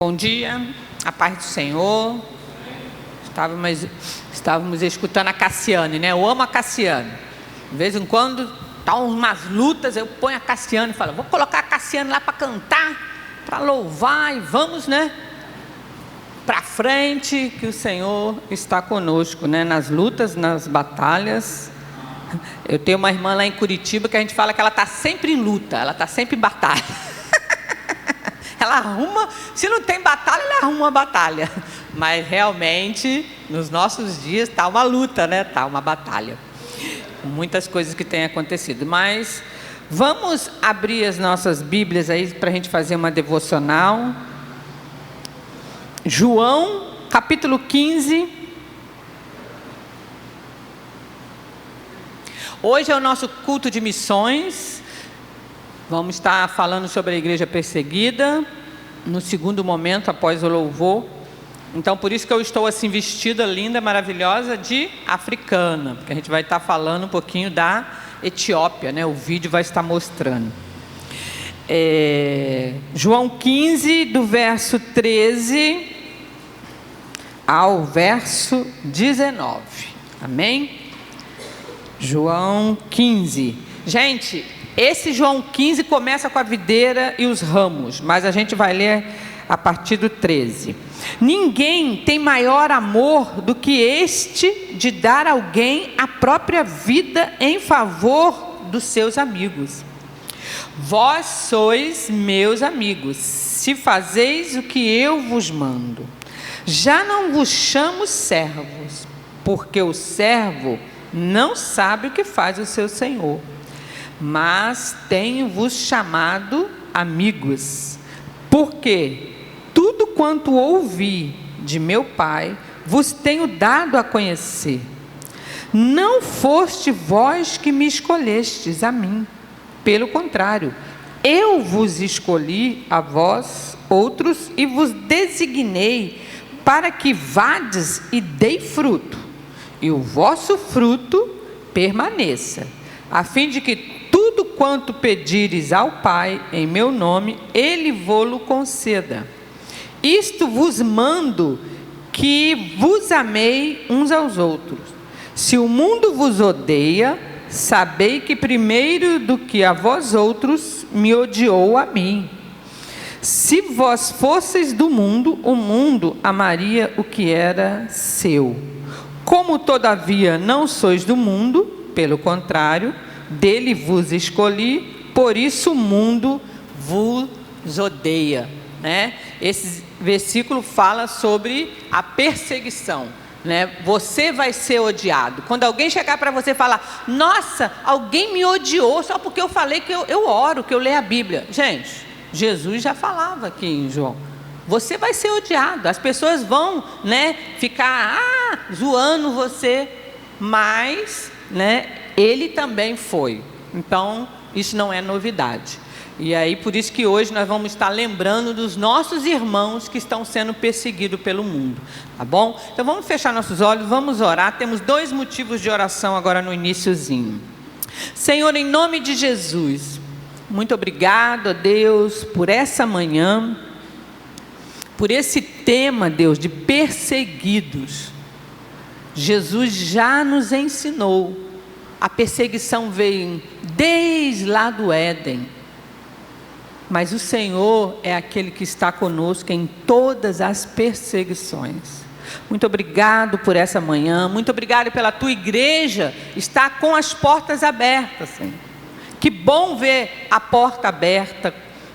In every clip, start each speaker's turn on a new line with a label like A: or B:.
A: Bom dia, a paz do Senhor. Estávamos escutando a Cassiane, né? Eu amo a Cassiane. De vez em quando, tá umas lutas, eu ponho a Cassiane e falo, vou colocar a Cassiane lá para cantar, para louvar e vamos, né? Para frente, que o Senhor está conosco, né? Nas lutas, nas batalhas. Eu tenho uma irmã lá em Curitiba que a gente fala que ela está sempre em luta, ela está sempre em batalha. Ela arruma, se não tem batalha, ela arruma uma batalha. Mas realmente, nos nossos dias, está uma luta, né? Está uma batalha. Muitas coisas que têm acontecido. Mas vamos abrir as nossas Bíblias aí para a gente fazer uma devocional. João, capítulo 15. Hoje é o nosso culto de missões. Vamos estar falando sobre a igreja perseguida, no segundo momento, após o louvor. Então, por isso que eu estou assim, vestida, linda, maravilhosa, de africana, porque a gente vai estar falando um pouquinho da Etiópia, né? O vídeo vai estar mostrando. João 15, do verso 13 ao verso 19. Amém? João 15. Gente, esse João 15 começa com a videira e os ramos, mas a gente vai ler a partir do 13. Ninguém tem maior amor do que este de dar a alguém a própria vida em favor dos seus amigos. Vós sois meus amigos, se fazeis o que eu vos mando. Já não vos chamo servos, porque o servo não sabe o que faz o seu senhor. Mas tenho-vos chamado amigos, porque tudo quanto ouvi de meu Pai, vos tenho dado a conhecer. Não foste vós que me escolhestes a mim, pelo contrário, eu vos escolhi a vós outros e vos designei para que vades e dei fruto, e o vosso fruto permaneça, a fim de que tudo quanto pedires ao Pai em meu nome, Ele vô-lo conceda. Isto vos mando, que vos amei uns aos outros. Se o mundo vos odeia, sabei que primeiro do que a vós outros, me odiou a mim. Se vós fosseis do mundo, o mundo amaria o que era seu. Como todavia não sois do mundo, pelo contrário, dele vos escolhi, por isso o mundo vos odeia, né? Esse versículo fala sobre a perseguição, né? Você vai ser odiado. Quando alguém chegar para você e falar, nossa, alguém me odiou só porque eu falei que eu oro, que eu leio a Bíblia. Gente, Jesus já falava aqui em João. Você vai ser odiado. As pessoas vão, né, ficar zoando você, mas, né, ele também foi. Então, isso não é novidade. E aí, por isso que hoje nós vamos estar lembrando dos nossos irmãos que estão sendo perseguidos pelo mundo. Tá bom? Então, vamos fechar nossos olhos, vamos orar. Temos 2 motivos de oração agora no iniciozinho. Senhor, em nome de Jesus, muito obrigado a Deus por essa manhã, por esse tema, Deus, de perseguidos. Jesus já nos ensinou. A perseguição veio desde lá do Éden. Mas o Senhor é aquele que está conosco em todas as perseguições. Muito obrigado por essa manhã. Muito obrigado pela tua igreja estar com as portas abertas, Senhor. Que bom ver a porta aberta,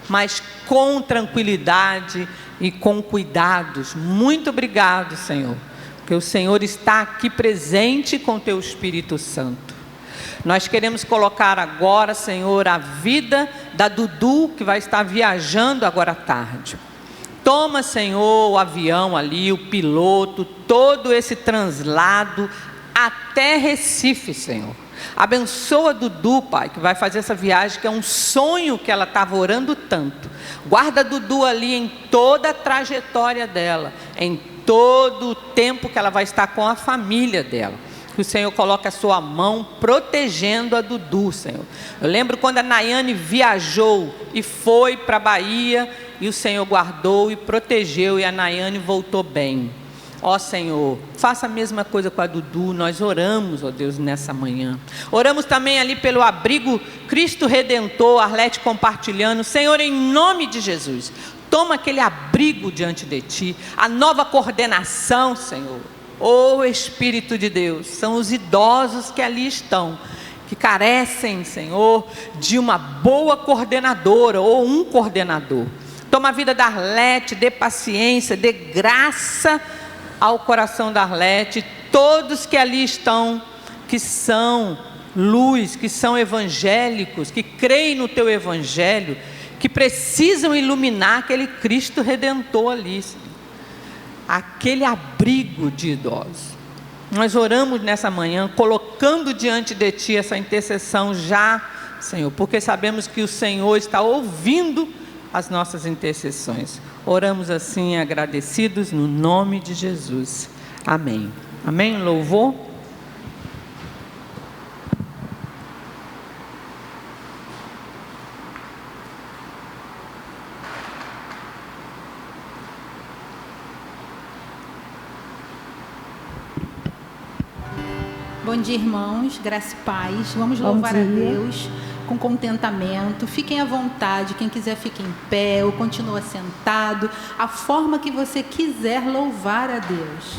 A: mas com tranquilidade e com cuidados. Muito obrigado, Senhor. Porque o Senhor está aqui presente com o teu Espírito Santo. Nós queremos colocar agora, Senhor, a vida da Dudu, que vai estar viajando agora à tarde. Toma, Senhor, o avião ali, o piloto, todo esse translado até Recife, Senhor. Abençoa a Dudu, Pai, que vai fazer essa viagem, que é um sonho que ela estava orando tanto. Guarda a Dudu ali em toda a trajetória dela, em todo o tempo que ela vai estar com a família dela. Que o Senhor coloque a sua mão protegendo a Dudu, Senhor. Eu lembro quando a Nayane viajou e foi para a Bahia, e o Senhor guardou e protegeu, e a Nayane voltou bem. Ó Senhor, faça a mesma coisa com a Dudu. Nós oramos, ó Deus, nessa manhã. Oramos também ali pelo abrigo Cristo Redentor, Arlete compartilhando. Senhor, em nome de Jesus, toma aquele abrigo diante de Ti, a nova coordenação, Senhor. Ó Espírito de Deus, são os idosos que ali estão, que carecem, Senhor, de uma boa coordenadora ou um coordenador. Toma a vida da Arlete, dê paciência, dê graça ao coração da Arlete, todos que ali estão, que são luz, que são evangélicos, que creem no Teu Evangelho, que precisam iluminar aquele Cristo Redentor ali, aquele abrigo de idosos. Nós oramos nessa manhã, colocando diante de Ti essa intercessão já, Senhor, porque sabemos que o Senhor está ouvindo as nossas intercessões. Oramos assim, agradecidos, no nome de Jesus. Amém. Amém? Louvor.
B: Bom dia, irmãos, graça e paz. Vamos louvar a Deus com contentamento. Fiquem à vontade, quem quiser fique em pé ou continua sentado, a forma que você quiser louvar a Deus.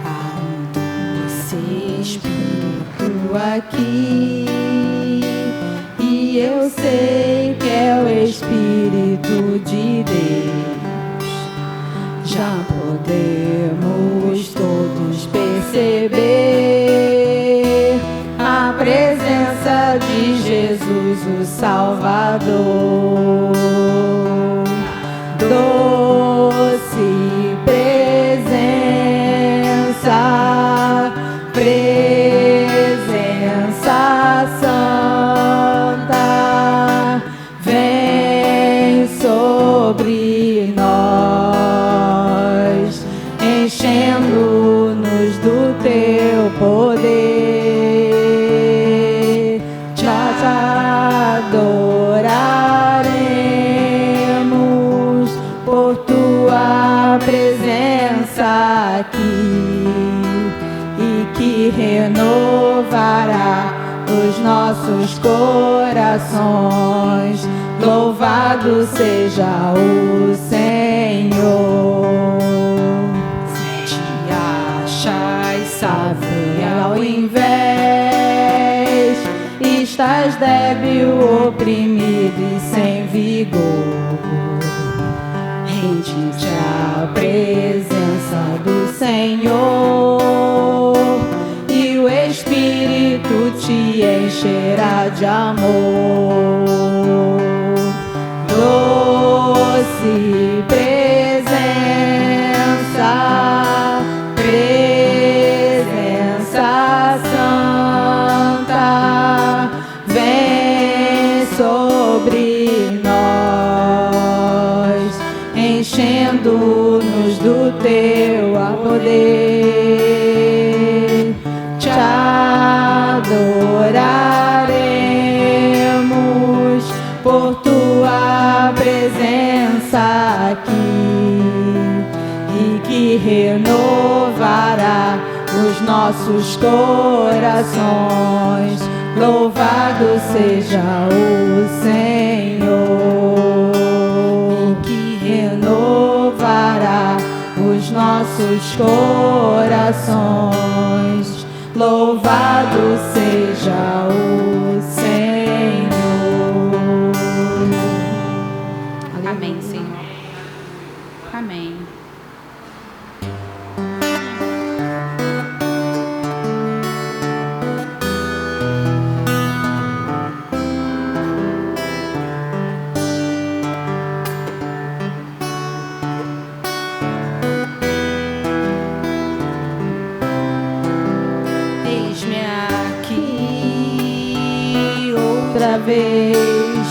B: Há um doce Espírito aqui, e eu sei que é o Espírito de Deus. Já podemos todos perceber a presença de Jesus, o Salvador. Doce presença, presença santa, vem sobre nós, enchendo-nos do Teu poder. Te adoraremos por Tua presença aqui, e que renovará os nossos corações. Louvado seja o Senhor. Se te achas sábio ao invés, estás débil, oprimido e sem vigor, rende-te à presença do Senhor, e o Espírito te encherá de amor. Doce presença, presença santa, vem sobre nós, enchendo-nos do Teu poder. Te adoraremos por Tua presença aqui, e que renovará os nossos corações. Louvado seja o Senhor, e que renovará os nossos corações. Louvado seja o Senhor. Amém, Senhor. Amém. Eis-me aqui outra vez,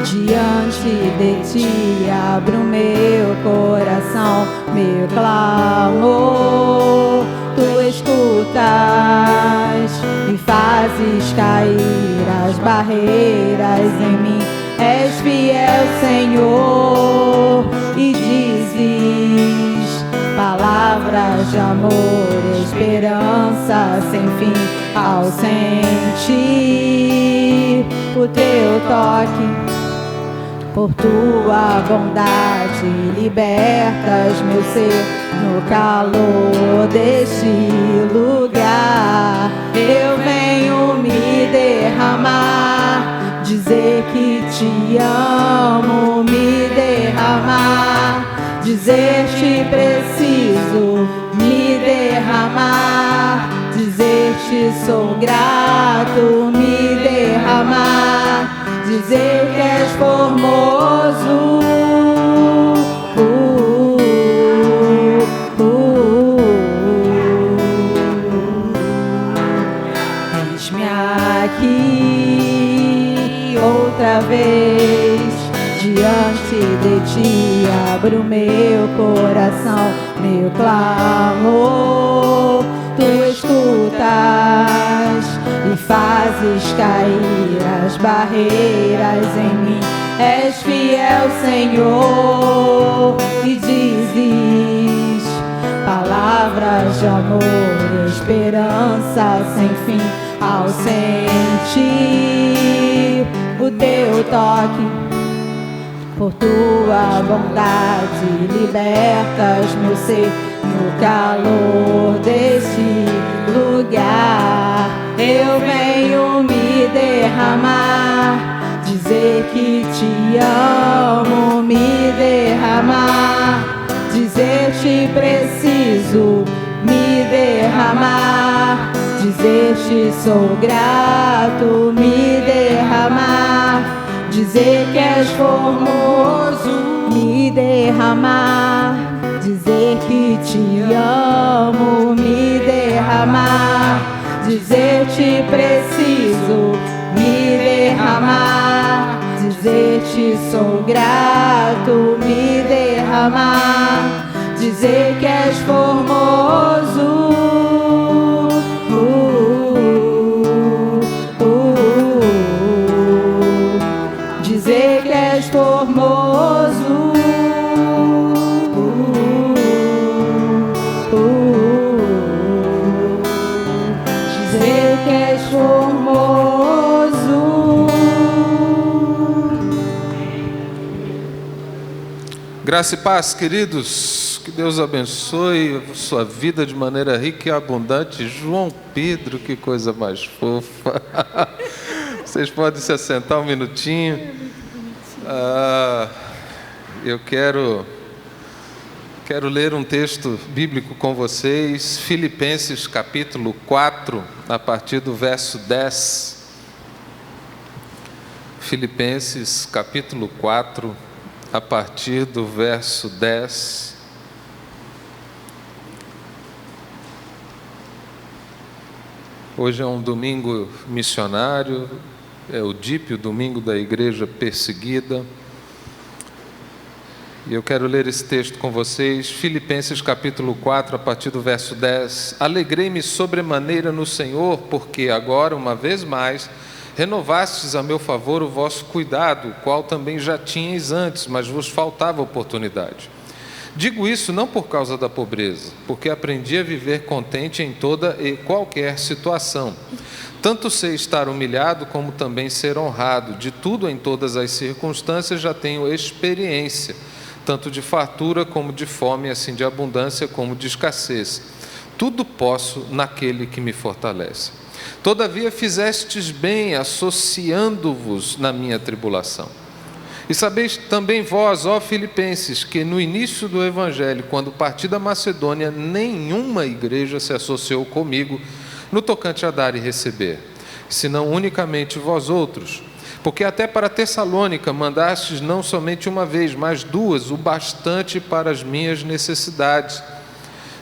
B: diante de Ti abro meu coração, meu clamor. Tu escutas
C: e fazes cair as barreiras em mim. És fiel, Senhor, e dizes palavras de amor, esperança sem fim. Ao sentir o teu toque, por tua bondade libertas meu ser no calor deste lugar. Eu venho me derramar, dizer que te amo, me derramar, dizer te preciso, me derramar, dizer te sou grato, me derramar, dizer que és formoso. Eis-me aqui outra vez, diante de ti abro meu coração, meu clamor. Tu escutas e fazes cair as barreiras em mim. És fiel, Senhor, e dizes palavras de amor, esperança sem fim. Ao sentir o teu toque, por tua bondade libertas meu ser no calor deste lugar. Eu venho me derramar, dizer que te amo, me derramar, dizer te preciso, me derramar, dizer te sou grato, me derramar, dizer que és formoso, me derramar, dizer que te amo, me derramar, dizer te preciso, me derramar, dizer te sou grato, me derramar, dizer que és formoso. Dizer que és formoso. Dizer que és formoso.
D: Graça e paz, queridos. Que Deus abençoe a sua vida de maneira rica e abundante. João Pedro, que coisa mais fofa. Vocês podem se assentar um minutinho. Eu quero ler um texto bíblico com vocês, Filipenses capítulo 4, a partir do verso 10. Filipenses capítulo 4, a partir do verso 10. Hoje é um domingo missionário, é o DIP, o domingo da igreja perseguida. E eu quero ler esse texto com vocês, Filipenses capítulo 4, a partir do verso 10. Alegrei-me sobremaneira no Senhor, porque agora, uma vez mais, renovastes a meu favor o vosso cuidado, o qual também já tinhais antes, mas vos faltava oportunidade. Digo isso não por causa da pobreza, porque aprendi a viver contente em toda e qualquer situação. Tanto sei estar humilhado, como também ser honrado. De tudo, em todas as circunstâncias, já tenho experiência, tanto de fartura como de fome, assim de abundância como de escassez. Tudo posso naquele que me fortalece. Todavia fizestes bem, associando-vos na minha tribulação. E sabeis também vós, ó Filipenses, que no início do Evangelho, quando parti da Macedônia, nenhuma igreja se associou comigo no tocante a dar e receber, senão unicamente vós outros. Porque até para Tessalônica mandastes não somente uma vez, mas duas, o bastante para as minhas necessidades.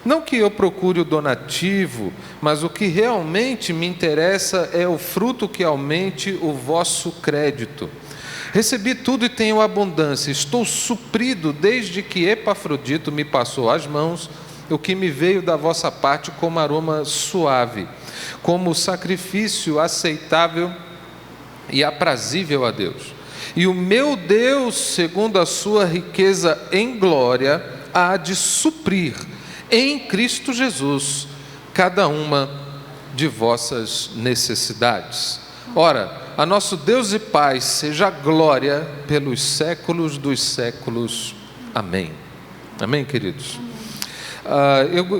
D: Não que eu procure o donativo, mas o que realmente me interessa é o fruto que aumente o vosso crédito. Recebi tudo e tenho abundância, estou suprido desde que Epafrodito me passou as mãos, o que me veio da vossa parte como aroma suave, como sacrifício aceitável e aprazível a Deus. E o meu Deus, segundo a sua riqueza em glória, há de suprir em Cristo Jesus cada uma de vossas necessidades. Ora, a nosso Deus e Pai seja a glória pelos séculos dos séculos. Amém. Amém, queridos?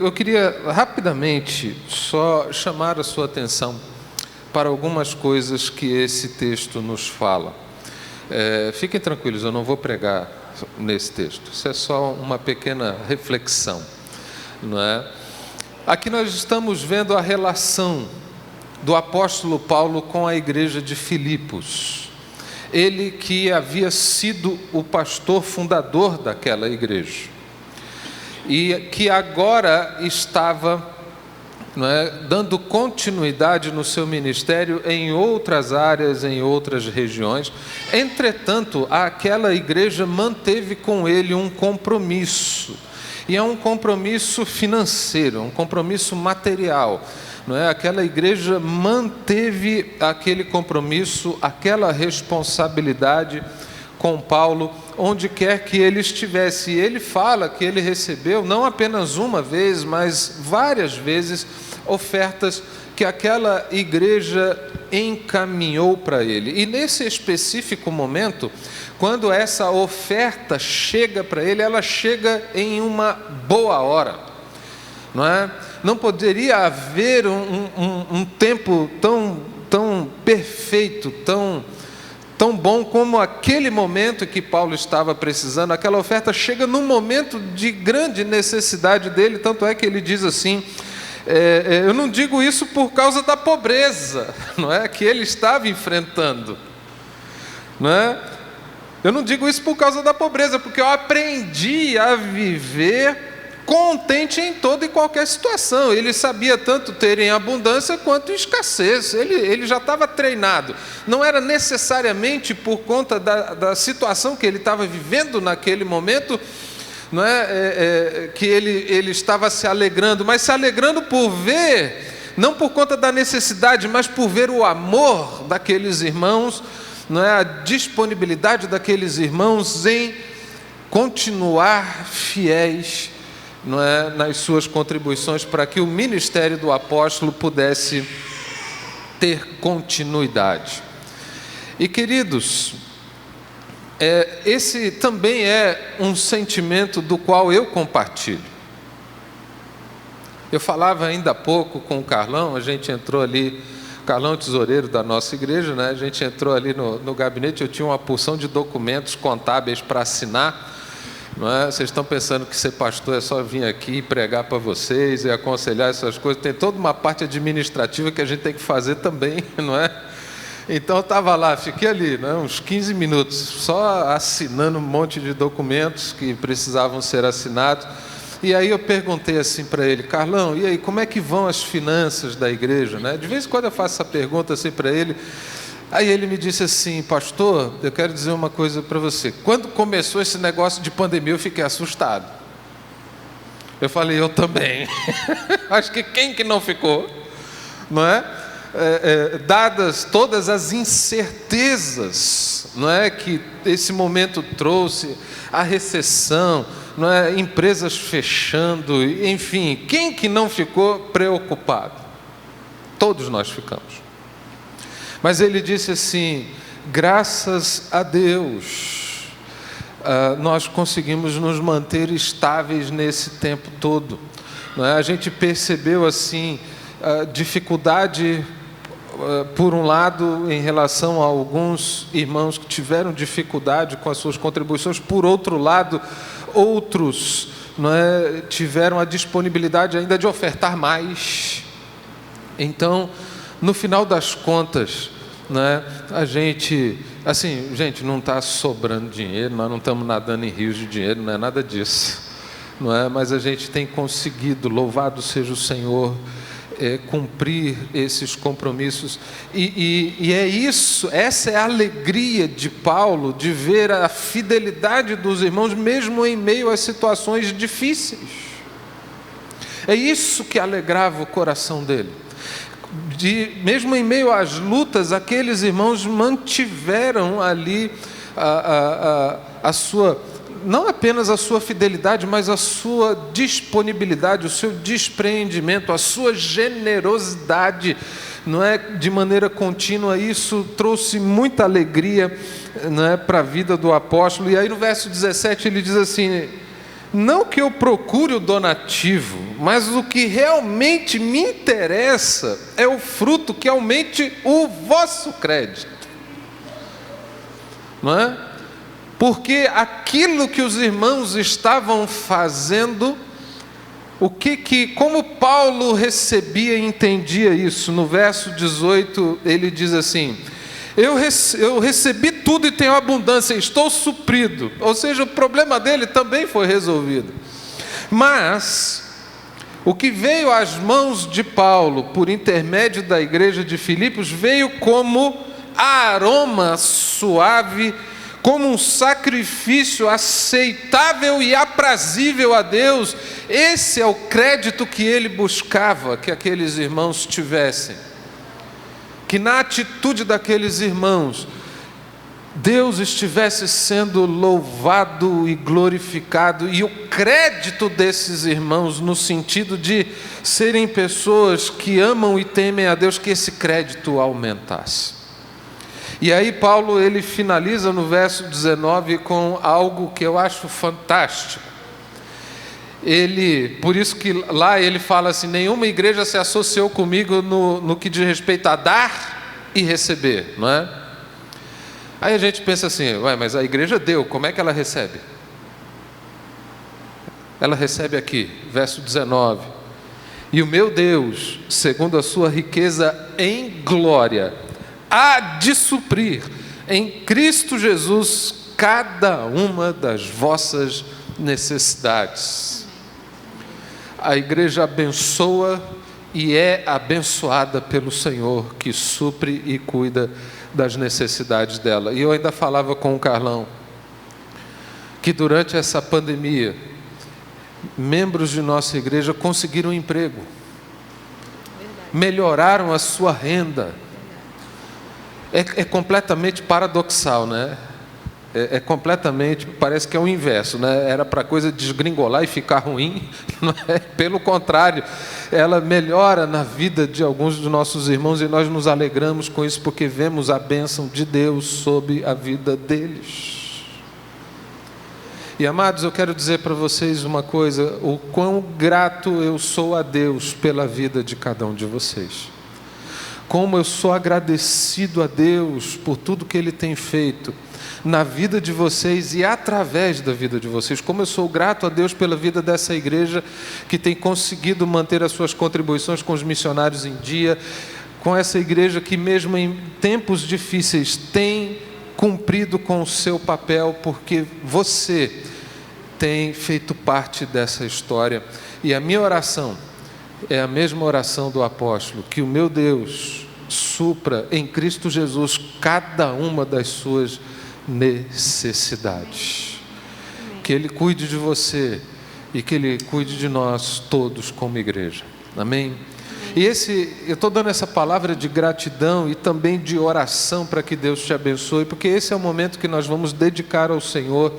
D: Eu queria rapidamente só chamar a sua atenção para algumas coisas que esse texto nos fala. Fiquem tranquilos, eu não vou pregar nesse texto. Isso é só uma pequena reflexão, não é? Aqui nós estamos vendo a relação do apóstolo Paulo com a igreja de Filipos. Ele que havia sido o pastor fundador daquela igreja e que agora estava, não é, dando continuidade no seu ministério em outras áreas, em outras regiões. Entretanto, aquela igreja manteve com ele um compromisso, e é um compromisso financeiro, um compromisso material, não é? Aquela igreja manteve aquele compromisso, aquela responsabilidade com Paulo, onde quer que ele estivesse. E ele fala que ele recebeu, não apenas uma vez, mas várias vezes, ofertas que aquela igreja encaminhou para ele. E nesse específico momento, quando essa oferta chega para ele, ela chega em uma boa hora, não é? Não poderia haver um tempo tão perfeito, tão bom como aquele momento que Paulo estava precisando. Aquela oferta chega num momento de grande necessidade dele, tanto é que ele diz assim, eu não digo isso por causa da pobreza, não é, que ele estava enfrentando, não é? Eu não digo isso por causa da pobreza, porque eu aprendi a viver contente em toda e qualquer situação. Ele sabia tanto ter em abundância quanto em escassez. Ele já estava treinado. Não era necessariamente por conta da situação que ele estava vivendo naquele momento, não é, que ele estava se alegrando, mas se alegrando por ver, não por conta da necessidade, mas por ver o amor daqueles irmãos, não é, a disponibilidade daqueles irmãos em continuar fiéis, não é, nas suas contribuições para que o ministério do apóstolo pudesse ter continuidade. E queridos, esse também é um sentimento do qual eu compartilho. Eu falava ainda há pouco com o Carlão, a gente entrou ali, Carlão é tesoureiro da nossa igreja, né? A gente entrou ali no gabinete, eu tinha uma porção de documentos contábeis para assinar. Não é? Vocês estão pensando que ser pastor é só vir aqui e pregar para vocês e aconselhar essas coisas. Tem toda uma parte administrativa que a gente tem que fazer também, não é? Então eu estava lá, fiquei ali, né, uns 15 minutos, só assinando um monte de documentos que precisavam ser assinados. E aí eu perguntei assim para ele, Carlão, e aí, como é que vão as finanças da igreja? Né? De vez em quando eu faço essa pergunta assim para ele. Aí ele me disse assim, pastor, eu quero dizer uma coisa para você. Quando começou esse negócio de pandemia, eu fiquei assustado. Eu falei, eu também. Acho que quem que não ficou? Não é? Dadas todas as incertezas, não é, que esse momento trouxe, a recessão, não é, empresas fechando, enfim, quem que não ficou preocupado? Todos nós ficamos. Mas ele disse assim, graças a Deus, nós conseguimos nos manter estáveis nesse tempo todo. Não é? A gente percebeu assim, dificuldade, por um lado, em relação a alguns irmãos que tiveram dificuldade com as suas contribuições, por outro lado, outros, não é, tiveram a disponibilidade ainda de ofertar mais. Então, no final das contas, né, a gente, assim, gente, não está sobrando dinheiro, nós não estamos nadando em rios de dinheiro, não é nada disso, não é? Mas a gente tem conseguido, louvado seja o Senhor, cumprir esses compromissos, e é isso, essa é a alegria de Paulo, de ver a fidelidade dos irmãos, mesmo em meio às situações difíceis. É isso que alegrava o coração dele. Mesmo em meio às lutas, aqueles irmãos mantiveram ali a sua, não apenas a sua fidelidade, mas a sua disponibilidade, o seu despreendimento, a sua generosidade, não é, de maneira contínua. Isso trouxe muita alegria, não é, para a vida do apóstolo. E aí no verso 17 ele diz assim: não que eu procure o donativo, mas o que realmente me interessa é o fruto que aumente o vosso crédito. Não é? Porque aquilo que os irmãos estavam fazendo, como Paulo recebia e entendia isso? No verso 18 ele diz assim: eu recebi tudo e tenho abundância, estou suprido. Ou seja, o problema dele também foi resolvido. Mas o que veio às mãos de Paulo por intermédio da igreja de Filipos veio como aroma suave, como um sacrifício aceitável e aprazível a Deus. Esse é o crédito que ele buscava que aqueles irmãos tivessem. Que na atitude daqueles irmãos, Deus estivesse sendo louvado e glorificado, e o crédito desses irmãos, no sentido de serem pessoas que amam e temem a Deus, que esse crédito aumentasse. E aí Paulo, ele finaliza no verso 19 com algo que eu acho fantástico. Por isso que lá ele fala assim: nenhuma igreja se associou comigo no que diz respeito a dar e receber, não é? Aí a gente pensa assim: mas a igreja deu, como é que ela recebe? Ela recebe aqui, verso 19: e o meu Deus, segundo a sua riqueza em glória, há de suprir em Cristo Jesus cada uma das vossas necessidades. A igreja abençoa e é abençoada pelo Senhor, que supre e cuida das necessidades dela. E eu ainda falava com o Carlão que durante essa pandemia, membros de nossa igreja conseguiram emprego, melhoraram a sua renda. É completamente paradoxal, né? É completamente, parece que é o inverso, né? Era para a coisa desgringolar e ficar ruim, não é? Pelo contrário, ela melhora na vida de alguns dos nossos irmãos, e nós nos alegramos com isso, porque vemos a bênção de Deus sobre a vida deles. E amados, eu quero dizer para vocês uma coisa: o quão grato eu sou a Deus pela vida de cada um de vocês. Como eu sou agradecido a Deus por tudo que Ele tem feito na vida de vocês e através da vida de vocês. Como eu sou grato a Deus pela vida dessa igreja que tem conseguido manter as suas contribuições com os missionários em dia, com essa igreja que mesmo em tempos difíceis tem cumprido com o seu papel, porque você tem feito parte dessa história. E a minha oração é a mesma oração do apóstolo: que o meu Deus supra em Cristo Jesus cada uma das suas necessidades. Que Ele cuide de você e que Ele cuide de nós todos como igreja. Amém? E eu estou dando essa palavra de gratidão e também de oração para que Deus te abençoe, porque esse é o momento que nós vamos dedicar ao Senhor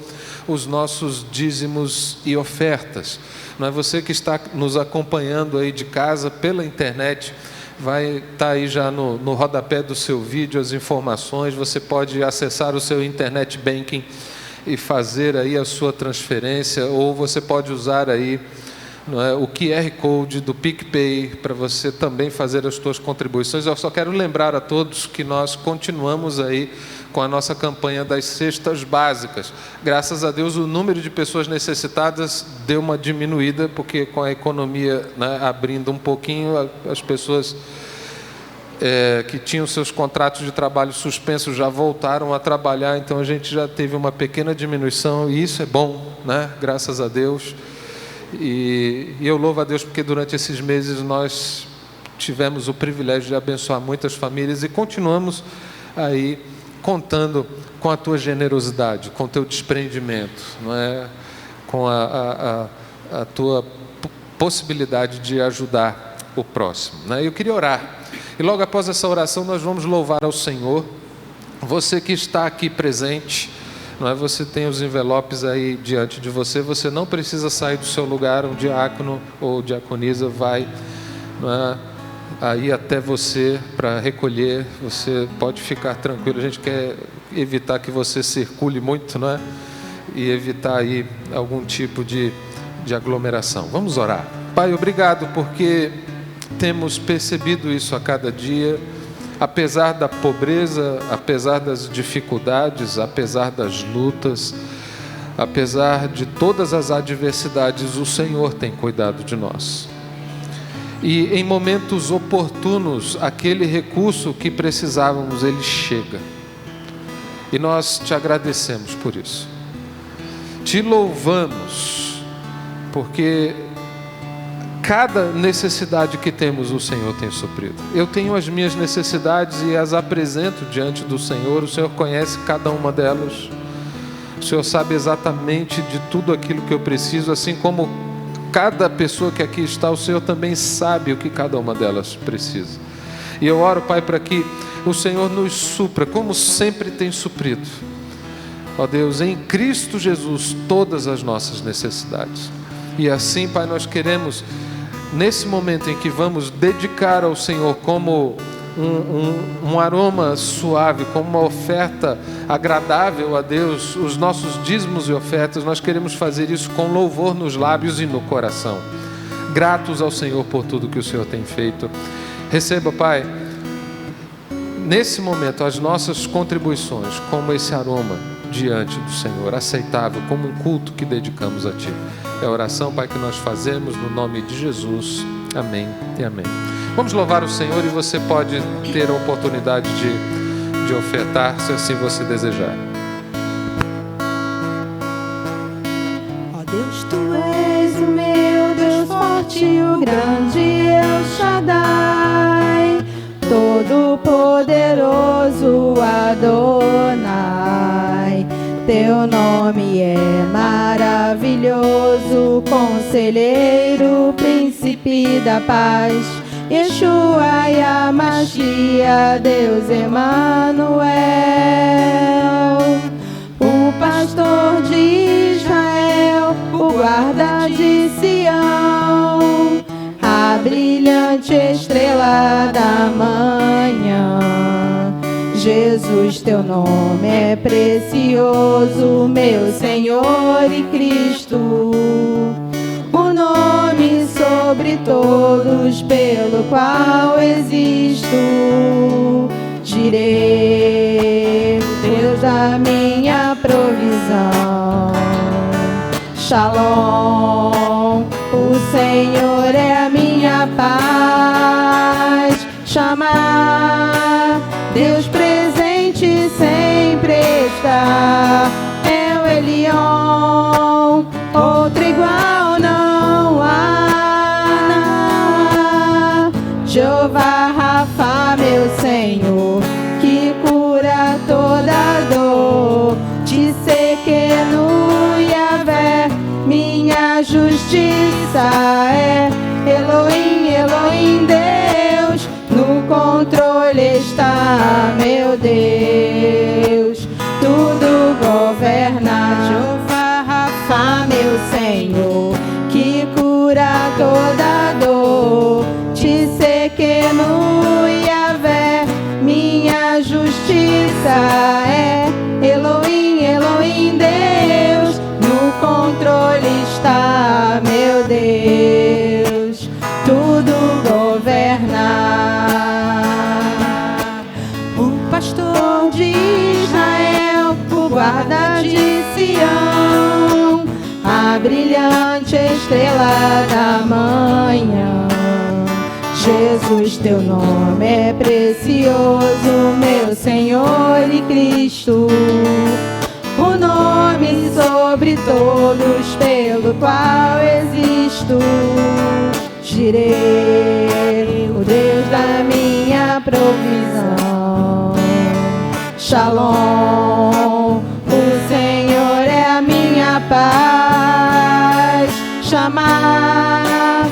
D: os nossos dízimos e ofertas. Não é? Você que está nos acompanhando aí de casa pela internet, vai estar aí já no rodapé do seu vídeo as informações. Você pode acessar o seu internet banking e fazer aí a sua transferência, ou você pode usar aí, não é, o QR Code do PicPay para você também fazer as suas contribuições. Eu só quero lembrar a todos que nós continuamos aí com a nossa campanha das cestas básicas. Graças a Deus o número de pessoas necessitadas deu uma diminuída, porque com a economia, né, abrindo um pouquinho, as pessoas que tinham seus contratos de trabalho suspensos já voltaram a trabalhar. Então a gente já teve uma pequena diminuição, e isso é bom, né? Graças a Deus. E eu louvo a Deus porque durante esses meses nós tivemos o privilégio de abençoar muitas famílias, e continuamos aí contando com a tua generosidade, com o teu desprendimento, não é? Com a tua possibilidade de ajudar o próximo, né? Eu queria orar, e logo após essa oração nós vamos louvar ao Senhor. Você que está aqui presente, não é? Você tem os envelopes aí diante de você, você não precisa sair do seu lugar. Um diácono ou diaconisa vai, não é, aí até você para recolher. Você pode ficar tranquilo, a gente quer evitar que você circule muito, não é? E evitar aí algum tipo de aglomeração. Vamos orar. Pai, obrigado porque temos percebido isso a cada dia. Apesar da pobreza, apesar das dificuldades, apesar das lutas, apesar de todas as adversidades, o Senhor tem cuidado de nós. E em momentos oportunos, aquele recurso que precisávamos, ele chega. E nós te agradecemos por isso. Te louvamos, porque cada necessidade que temos, o Senhor tem suprido. Eu tenho as minhas necessidades e as apresento diante do Senhor. O Senhor conhece cada uma delas. O Senhor sabe exatamente de tudo aquilo que eu preciso, assim como cada pessoa que aqui está, o Senhor também sabe o que cada uma delas precisa. E eu oro, Pai, para que o Senhor nos supra, como sempre tem suprido. Ó Deus, em Cristo Jesus, todas as nossas necessidades. E assim, Pai, nós queremos, nesse momento em que vamos dedicar ao Senhor como um aroma suave, como uma oferta agradável a Deus, os nossos dízimos e ofertas, nós queremos fazer isso com louvor nos lábios e no coração, gratos ao Senhor por tudo que o Senhor tem feito. Receba, Pai, nesse momento as nossas contribuições como esse aroma diante do Senhor, aceitável, como um culto que dedicamos a Ti. É a oração, Pai, que nós fazemos no nome de Jesus. Amém e amém. Vamos louvar o Senhor, e você pode ter a oportunidade de ofertar, se assim você desejar.
C: Ó Deus, Tu és o meu Deus forte, o grande El Shaddai, todo-poderoso Adonai. Teu nome é maravilhoso, conselheiro, príncipe da paz, Yeshua Yamashia, Deus Emanuel, o pastor de Israel, o guarda de Sião, a brilhante estrela da manhã. Jesus, Teu nome é precioso, meu Senhor e Cristo, o nome sobre todos pelo qual existo. Jireh, Deus da minha provisão. Shalom, o Senhor é a minha paz. Chamar, Deus presente sempre está. É o Elion, outro igual não há. Jeová Rafa, meu Senhor, que cura toda dor. Tsequenu Yahvé, minha justiça é. Elohim, Elohim, Deus, no controle está, meu Deus, tudo governa. Jeová Rafa, meu Senhor, que cura toda dor. Tsequenu Yahvé, minha justiça é. Elohim, Elohim, Deus, no controle está, meu Deus, tudo governa. O pastor de Israel, o guarda de Sião, a brilhante estrela da manhã. Jesus, Teu nome é precioso, meu Senhor e Cristo, o nome sobre todos pelo qual existo. Jireh, o Deus da minha provisão. Shalom, o Senhor é a minha paz. Chamar,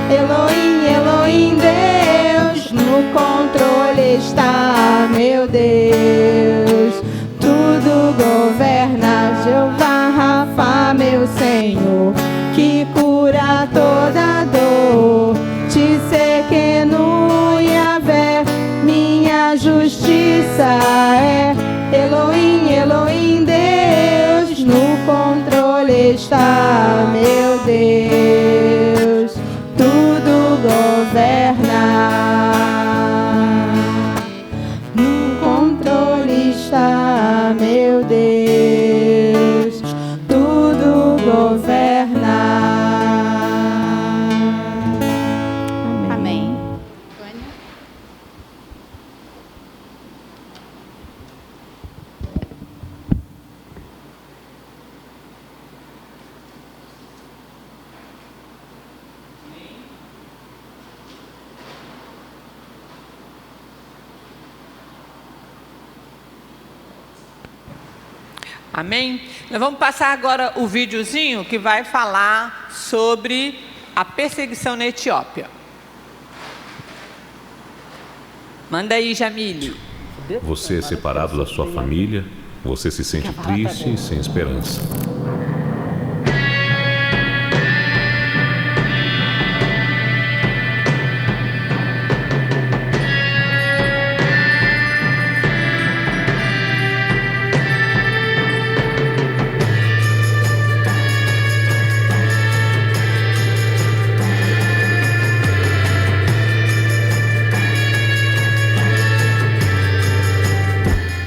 C: Elohim, Elohim, Deus, no controle está, meu Deus. Tudo governa, Jeová Rafa, meu Senhor, que cura toda dor. Tsequenu Yahvé, minha justiça é. Elohim, Elohim, Deus, no controle está, meu Deus. Tudo governa, no controle está, meu Deus. Tudo governa.
B: Amém.
A: Amém? Nós vamos passar agora o videozinho que vai falar sobre a perseguição na Etiópia. Manda aí, Jamile.
E: Você é separado da sua família, você se sente triste e sem esperança.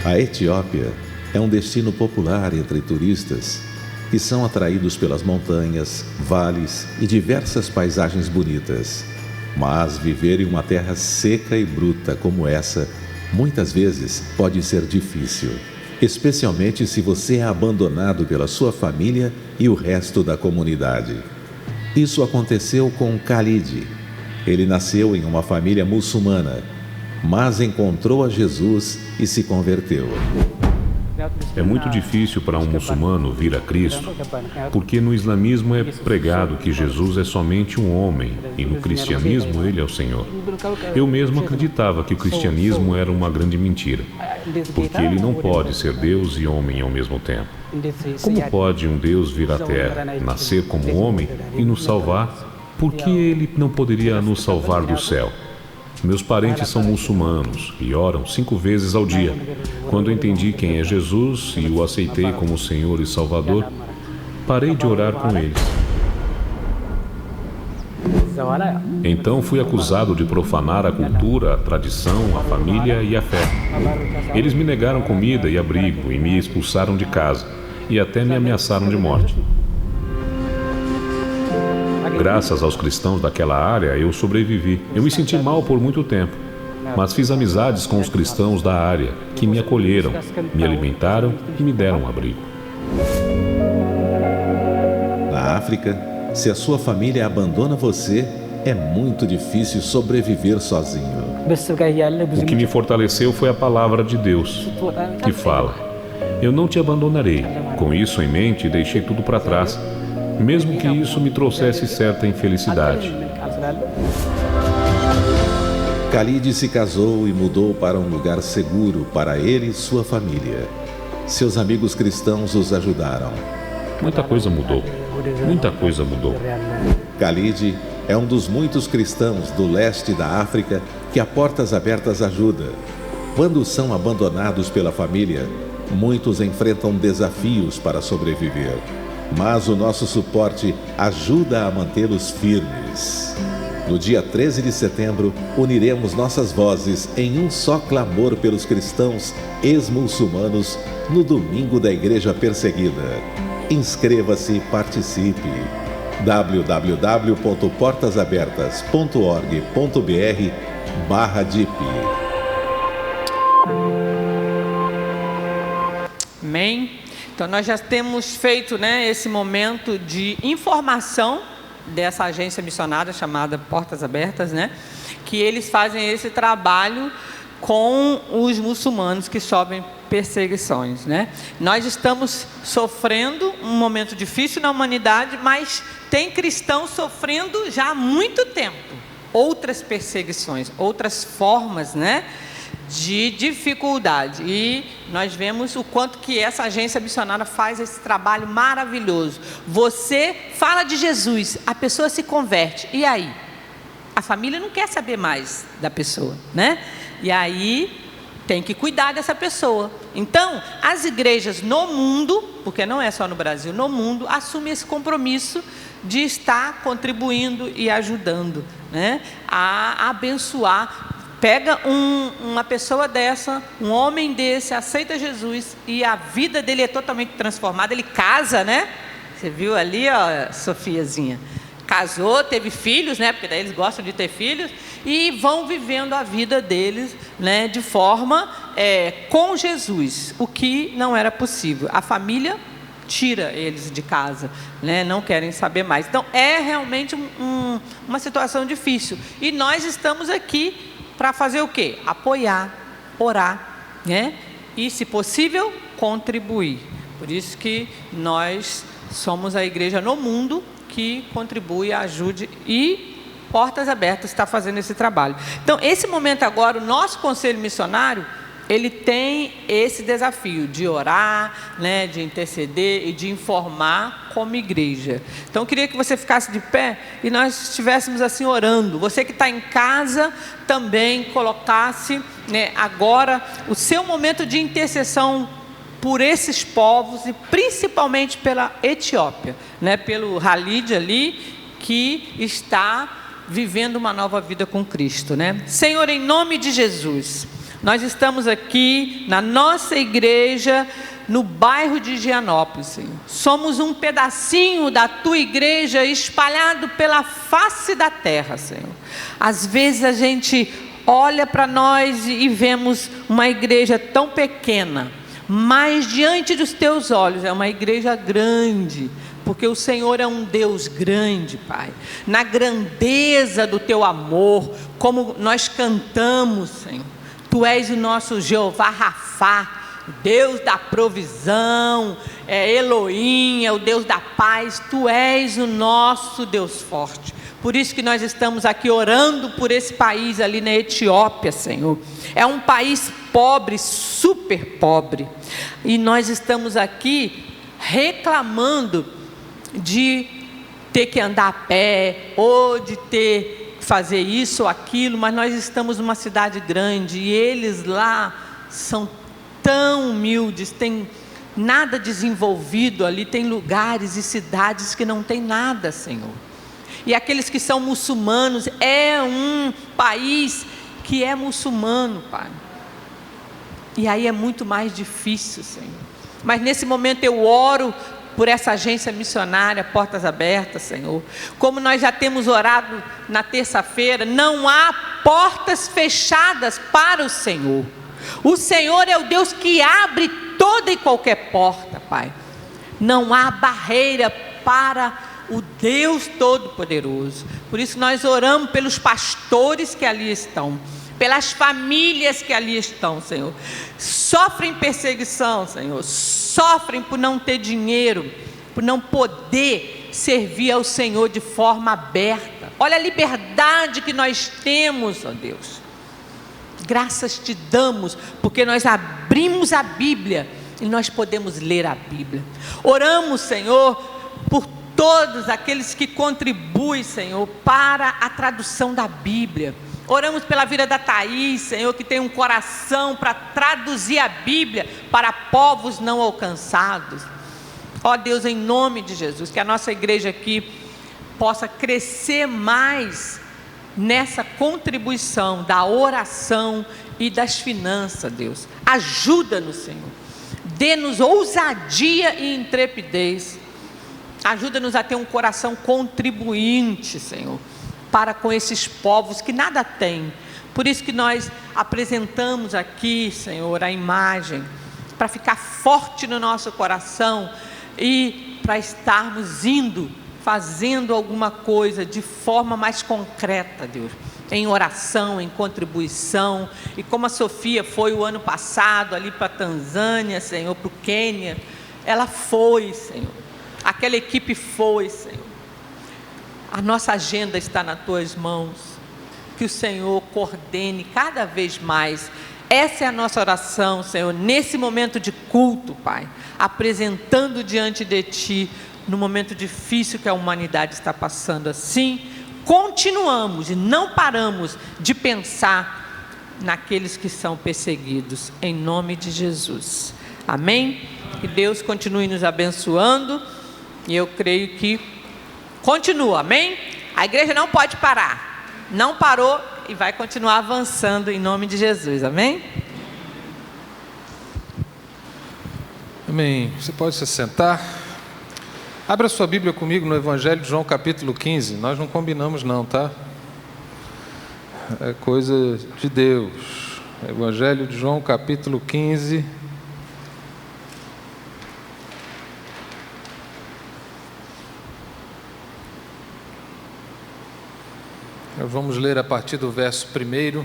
F: A Etiópia é um destino popular entre turistas que são atraídos pelas montanhas, vales e diversas paisagens bonitas. Mas viver em uma terra seca e bruta como essa, muitas vezes pode ser difícil, especialmente se você é abandonado pela sua família e o resto da comunidade. Isso aconteceu com Khalid. Ele nasceu em uma família muçulmana, mas encontrou a Jesus e se converteu.
E: É muito difícil para um muçulmano vir a Cristo, porque no islamismo é pregado que Jesus é somente um homem e no cristianismo ele é o Senhor. Eu mesmo acreditava que o cristianismo era uma grande mentira, porque ele não pode ser Deus e homem ao mesmo tempo. Como pode um Deus vir à Terra, nascer como homem e nos salvar? Por que ele não poderia nos salvar do céu? Meus parentes são muçulmanos e oram 5 vezes ao dia. Quando entendi quem é Jesus e o aceitei como Senhor e Salvador, parei de orar com eles. Então fui acusado de profanar a cultura, a tradição, a família e a fé. Eles me negaram comida e abrigo e me expulsaram de casa e até me ameaçaram de morte. Graças aos cristãos daquela área, eu sobrevivi. Eu me senti mal por muito tempo, mas fiz amizades com os cristãos da área, que me acolheram, me alimentaram e me deram abrigo.
F: Na África, se a sua família abandona você, é muito difícil sobreviver sozinho.
E: O que me fortaleceu foi a palavra de Deus, que fala: eu não te abandonarei. Com isso em mente, deixei tudo para trás, mesmo que isso me trouxesse certa infelicidade.
F: Khalid se casou e mudou para um lugar seguro para ele e sua família. Seus amigos cristãos os ajudaram.
E: Muita coisa mudou. Muita coisa mudou.
F: Khalid é um dos muitos cristãos do leste da África que a Portas Abertas ajuda. Quando são abandonados pela família, muitos enfrentam desafios para sobreviver. Mas o nosso suporte ajuda a mantê-los firmes. No dia 13 de setembro, uniremos nossas vozes em um só clamor pelos cristãos ex-muçulmanos no Domingo da Igreja Perseguida. Inscreva-se e participe. www.portasabertas.org.br/DIP.
A: Amém? Então nós já temos feito, esse momento de informação dessa agência missionária chamada Portas Abertas, que eles fazem esse trabalho com os muçulmanos que sofrem perseguições, né? Nós estamos sofrendo um momento difícil na humanidade, mas tem cristãos sofrendo já há muito tempo outras perseguições, outras formas, né, de dificuldade. E nós vemos o quanto que essa agência missionária faz esse trabalho maravilhoso. Você fala de Jesus, a pessoa se converte, e aí? A família não quer saber mais da pessoa, né? E aí tem que cuidar dessa pessoa. Então, as igrejas no mundo, porque não é só no Brasil, no mundo, assumem esse compromisso de estar contribuindo e ajudando, né, a abençoar. Pega uma pessoa dessa, um homem desse, aceita Jesus e a vida dele é totalmente transformada. Ele casa, né? Você viu ali, ó, Sofiazinha. Casou, teve filhos, né? Porque daí eles gostam de ter filhos, e vão vivendo a vida deles, né, de forma com Jesus, o que não era possível. A família tira eles de casa, né? Não querem saber mais. Então é realmente uma situação difícil. E nós estamos aqui para fazer o quê? Apoiar, orar, né? E, se possível, contribuir. Por isso que nós somos a igreja no mundo que contribui, ajude, e Portas Abertas está fazendo esse trabalho. Então, esse momento agora, o nosso conselho missionário, ele tem esse desafio de orar, né, de interceder e de informar como igreja. Então, eu queria que você ficasse de pé e nós estivéssemos assim orando. Você que está em casa também colocasse, né, agora o seu momento de intercessão por esses povos e principalmente pela Etiópia, né, pelo Khalid ali, que está vivendo uma nova vida com Cristo, né? Senhor, em nome de Jesus, nós estamos aqui na nossa igreja, no bairro de Gianópolis, Senhor. Somos um pedacinho da Tua igreja espalhado pela face da terra, Senhor. Às vezes a gente olha para nós e vemos uma igreja tão pequena, mas diante dos Teus olhos é uma igreja grande, porque o Senhor é um Deus grande, Pai. Na grandeza do Teu amor, como nós cantamos, Senhor, Tu és o nosso Jeová Rafá, Deus da provisão, Elohim, é o Deus da paz. Tu és o nosso Deus forte. Por isso que nós estamos aqui orando por esse país ali na Etiópia, Senhor. É um país pobre, super pobre. E nós estamos aqui reclamando de ter que andar a pé, ou de fazer isso ou aquilo, mas nós estamos numa cidade grande e eles lá são tão humildes, tem nada desenvolvido ali, tem lugares e cidades que não tem nada, Senhor. E aqueles que são muçulmanos, é um país que é muçulmano, Pai. E aí é muito mais difícil, Senhor. Mas nesse momento eu oro por essa agência missionária, Portas Abertas, Senhor. Como nós já temos orado na terça-feira, não há portas fechadas para o Senhor. O Senhor é o Deus que abre toda e qualquer porta, Pai. Não há barreira para o Deus Todo-Poderoso. Por isso nós oramos pelos pastores que ali estão, pelas famílias que ali estão, Senhor. Sofrem perseguição, Senhor. Sofrem por não ter dinheiro, por não poder servir ao Senhor de forma aberta. Olha a liberdade que nós temos, ó Deus. Graças te damos, porque nós abrimos a Bíblia e nós podemos ler a Bíblia. Oramos, Senhor, por todos aqueles que contribuem, Senhor, para a tradução da Bíblia. Oramos pela vida da Thaís, Senhor, que tem um coração para traduzir a Bíblia para povos não alcançados. Ó Deus, em nome de Jesus, que a nossa igreja aqui possa crescer mais nessa contribuição da oração e das finanças, Deus. Ajuda-nos, Senhor. Dê-nos ousadia e intrepidez. Ajuda-nos a ter um coração contribuinte, Senhor, para com esses povos que nada têm. Por isso que nós apresentamos aqui, Senhor, a imagem, para ficar forte no nosso coração e para estarmos indo fazendo alguma coisa de forma mais concreta, Deus, em oração, em contribuição, e como a Sofia foi o ano passado ali para a Tanzânia, Senhor, para o Quênia, ela foi, Senhor, aquela equipe foi, Senhor. A nossa agenda está nas tuas mãos, que o Senhor coordene cada vez mais. Essa é a nossa oração, Senhor, nesse momento de culto, Pai, apresentando diante de Ti, no momento difícil que a humanidade está passando. Assim, continuamos e não paramos de pensar naqueles que são perseguidos, em nome de Jesus. Amém? Que Deus continue nos abençoando, e eu creio que continua, amém? A igreja não pode parar, não parou e vai continuar avançando em nome de Jesus, amém?
D: Amém. Você pode se sentar. Abra sua Bíblia comigo no Evangelho de João capítulo 15. Nós não combinamos não, tá? É coisa de Deus. Evangelho de João capítulo 15. Nós vamos ler a partir do verso 1.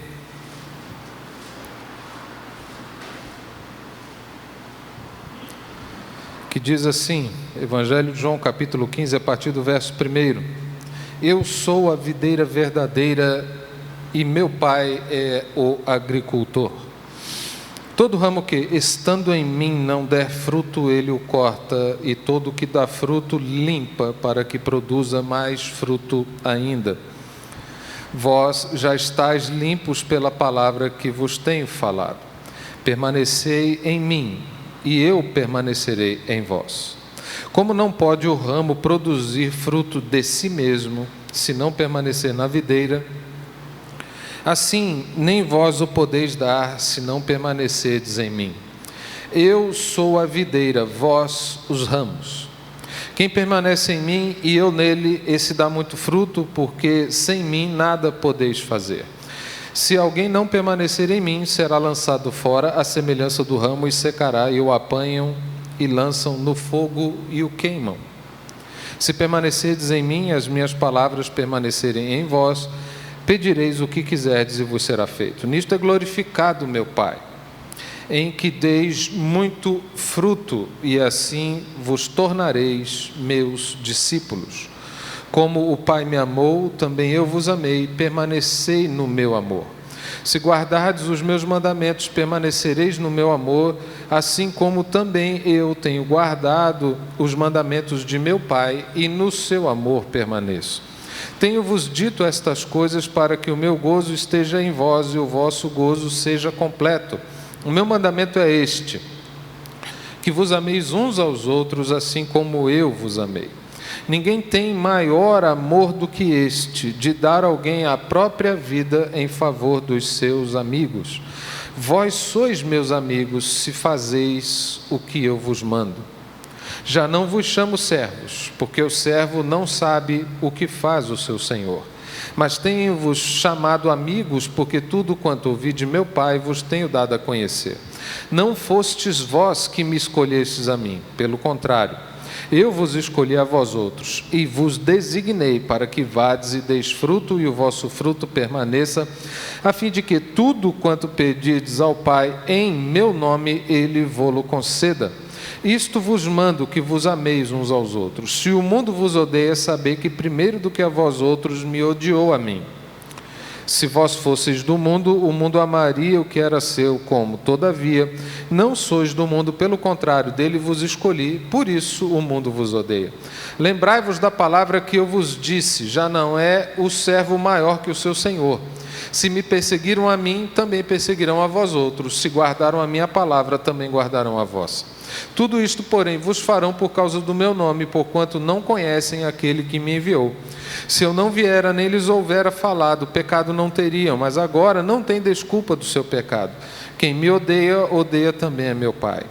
D: Que diz assim, Evangelho de João capítulo 15, a partir do verso 1. Eu sou a videira verdadeira e meu Pai é o agricultor. Todo ramo que, estando em mim, não der fruto, ele o corta, e todo que dá fruto, limpa, para que produza mais fruto ainda. Vós já estáis limpos pela palavra que vos tenho falado. Permanecei em mim, e eu permanecerei em vós. Como não pode o ramo produzir fruto de si mesmo, se não permanecer na videira, assim nem vós o podeis dar, se não permanecerdes em mim. Eu sou a videira, vós os ramos. Quem permanece em mim e eu nele, esse dá muito fruto, porque sem mim nada podeis fazer. Se alguém não permanecer em mim, será lançado fora à semelhança do ramo e secará, e o apanham e lançam no fogo e o queimam. Se permanecerdes em mim, as minhas palavras permanecerem em vós, pedireis o que quiserdes e vos será feito. Nisto é glorificado meu Pai, em que deis muito fruto, e assim vos tornareis meus discípulos. Como o Pai me amou, também eu vos amei, permanecei no meu amor. Se guardardes os meus mandamentos, permanecereis no meu amor, assim como também eu tenho guardado os mandamentos de meu Pai, e no seu amor permaneço. Tenho-vos dito estas coisas para que o meu gozo esteja em vós e o vosso gozo seja completo. O meu mandamento é este, que vos ameis uns aos outros, assim como eu vos amei. Ninguém tem maior amor do que este, de dar a alguém a própria vida em favor dos seus amigos. Vós sois meus amigos, se fazeis o que eu vos mando. Já não vos chamo servos, porque o servo não sabe o que faz o seu senhor. Mas tenho-vos chamado amigos, porque tudo quanto ouvi de meu Pai vos tenho dado a conhecer. Não fostes vós que me escolhestes a mim, pelo contrário, eu vos escolhi a vós outros, e vos designei para que vades e deis fruto, e o vosso fruto permaneça, a fim de que tudo quanto pedirdes ao Pai em meu nome, Ele vô-lo conceda. Isto vos mando, que vos ameis uns aos outros. Se o mundo vos odeia, sabei que primeiro do que a vós outros me odiou a mim. Se vós fosseis do mundo, o mundo amaria o que era seu, como, todavia, não sois do mundo, pelo contrário, dele vos escolhi, por isso o mundo vos odeia. Lembrai-vos da palavra que eu vos disse, já não é o servo maior que o seu senhor. Se me perseguiram a mim, também perseguirão a vós outros. Se guardaram a minha palavra, também guardarão a vossa. Tudo isto, porém, vos farão por causa do meu nome, porquanto não conhecem aquele que me enviou. Se eu não viera, nem lhes houvera falado, pecado não teriam, mas agora não tem desculpa do seu pecado. Quem me odeia, odeia também a meu Pai.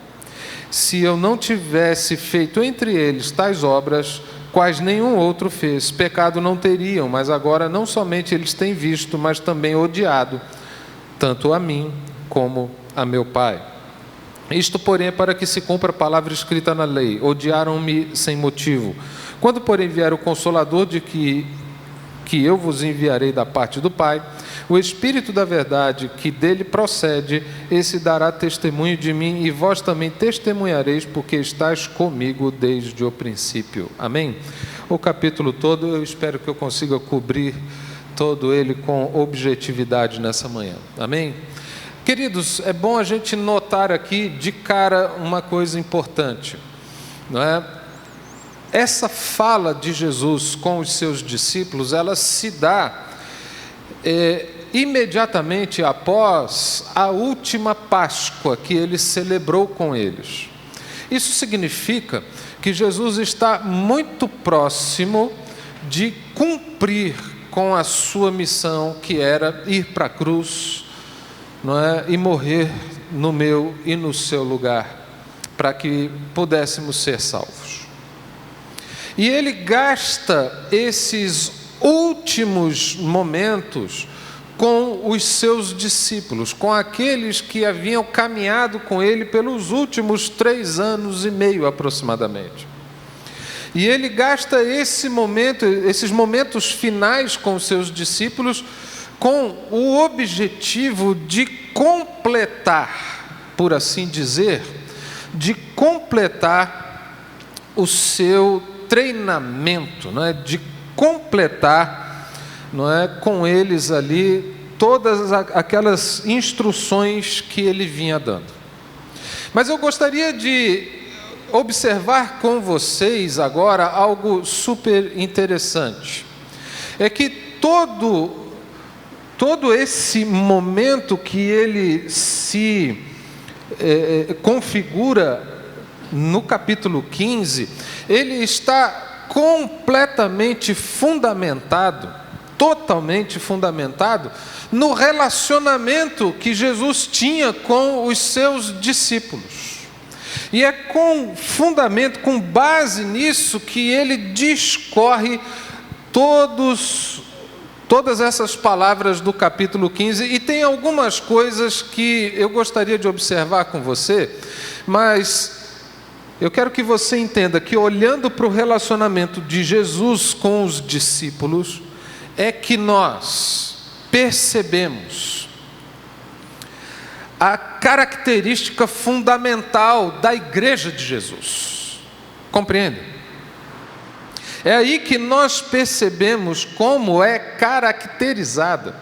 D: Se eu não tivesse feito entre eles tais obras, quais nenhum outro fez, pecado não teriam, mas agora não somente eles têm visto, mas também odiado, tanto a mim como a meu Pai. Isto, porém, é para que se cumpra a palavra escrita na lei: odiaram-me sem motivo. Quando, porém, vier o Consolador de que eu vos enviarei da parte do Pai, o Espírito da verdade que dele procede, esse dará testemunho de mim, e vós também testemunhareis, porque estáis comigo desde o princípio. Amém? O capítulo todo, eu espero que eu consiga cobrir todo ele com objetividade nessa manhã. Amém? Queridos, é bom a gente notar aqui de cara uma coisa importante, não é? Essa fala de Jesus com os seus discípulos, ela se dá imediatamente após a última Páscoa que ele celebrou com eles. Isso significa que Jesus está muito próximo de cumprir com a sua missão, que era ir para a cruz, não é? E morrer no meu e no seu lugar, para que pudéssemos ser salvos. E ele gasta esses últimos momentos com os seus discípulos, com aqueles que haviam caminhado com ele pelos últimos 3 anos e meio aproximadamente. E ele gasta esses momentos finais com os seus discípulos com o objetivo de completar, por assim dizer, de completar o seu treinamento, não é? De completar, não é? Com eles ali todas aquelas instruções que ele vinha dando. Mas eu gostaria de observar com vocês agora algo super interessante. É que todo esse momento que ele se configura no capítulo 15, ele está completamente fundamentado, totalmente fundamentado, no relacionamento que Jesus tinha com os seus discípulos. E é com fundamento, com base nisso, que ele discorre todas essas palavras do capítulo 15, e tem algumas coisas que eu gostaria de observar com você, mas eu quero que você entenda que, olhando para o relacionamento de Jesus com os discípulos, é que nós percebemos a característica fundamental da igreja de Jesus. Compreende? É aí que nós percebemos como é caracterizada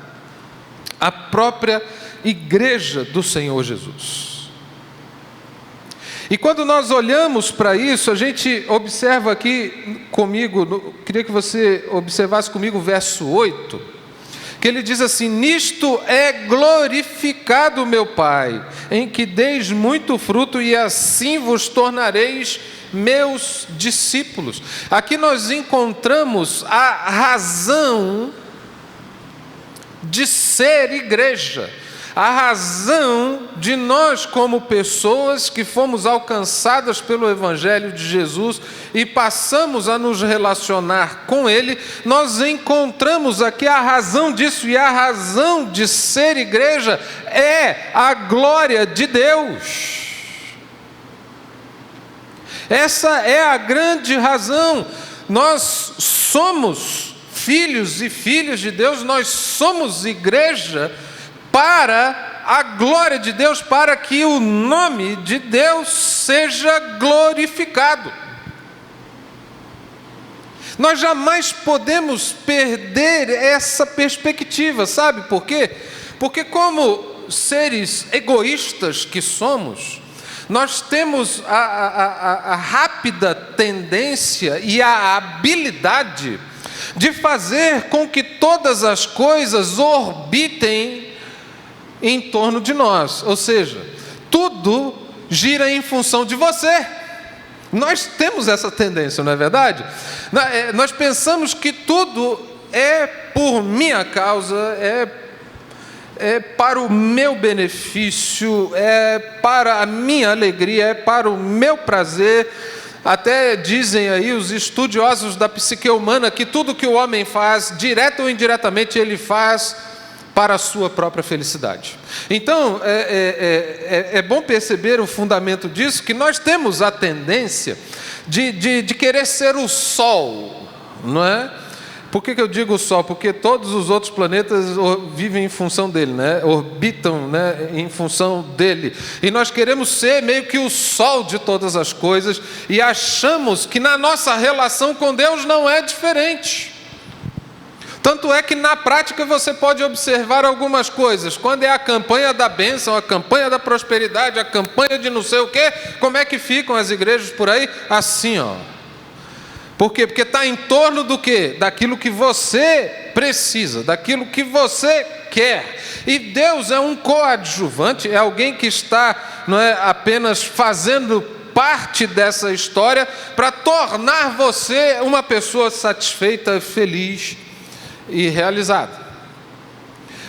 D: a própria igreja do Senhor Jesus. E quando nós olhamos para isso, a gente observa aqui comigo, queria que você observasse comigo o verso 8, que ele diz assim: nisto é glorificado o meu Pai, em que deis muito fruto, e assim vos tornareis meus discípulos. Aqui nós encontramos a razão de ser igreja, a razão de nós, como pessoas que fomos alcançadas pelo Evangelho de Jesus e passamos a nos relacionar com Ele, nós encontramos aqui a razão disso, e a razão de ser igreja é a glória de Deus. Essa é a grande razão. Nós somos filhos e filhas de Deus, nós somos igreja para a glória de Deus, para que o nome de Deus seja glorificado. Nós jamais podemos perder essa perspectiva, sabe por quê? Porque, como seres egoístas que somos, nós temos a rápida tendência e a habilidade de fazer com que todas as coisas orbitem em torno de nós, ou seja, tudo gira em função de você. Nós temos essa tendência, não é verdade? Nós pensamos que tudo é por minha causa, é para o meu benefício, é para a minha alegria, é para o meu prazer. Até dizem aí os estudiosos da psique humana que tudo que o homem faz, direto ou indiretamente, ele faz para a sua própria felicidade. Então, é bom perceber o fundamento disso, que nós temos a tendência de querer ser o Sol, não é? Por que eu digo o Sol? Porque todos os outros planetas vivem em função dele, né? Orbitam, né, em função dele. E nós queremos ser meio que o Sol de todas as coisas e achamos que na nossa relação com Deus não é diferente. Tanto é que na prática você pode observar algumas coisas. Quando é a campanha da bênção, a campanha da prosperidade, a campanha de não sei o quê, como é que ficam as igrejas por aí? Assim, ó. Por quê? Porque está em torno do quê? Daquilo que você precisa, daquilo que você quer. E Deus é um coadjuvante, é alguém que está, não é, apenas fazendo parte dessa história para tornar você uma pessoa satisfeita, feliz e realizada.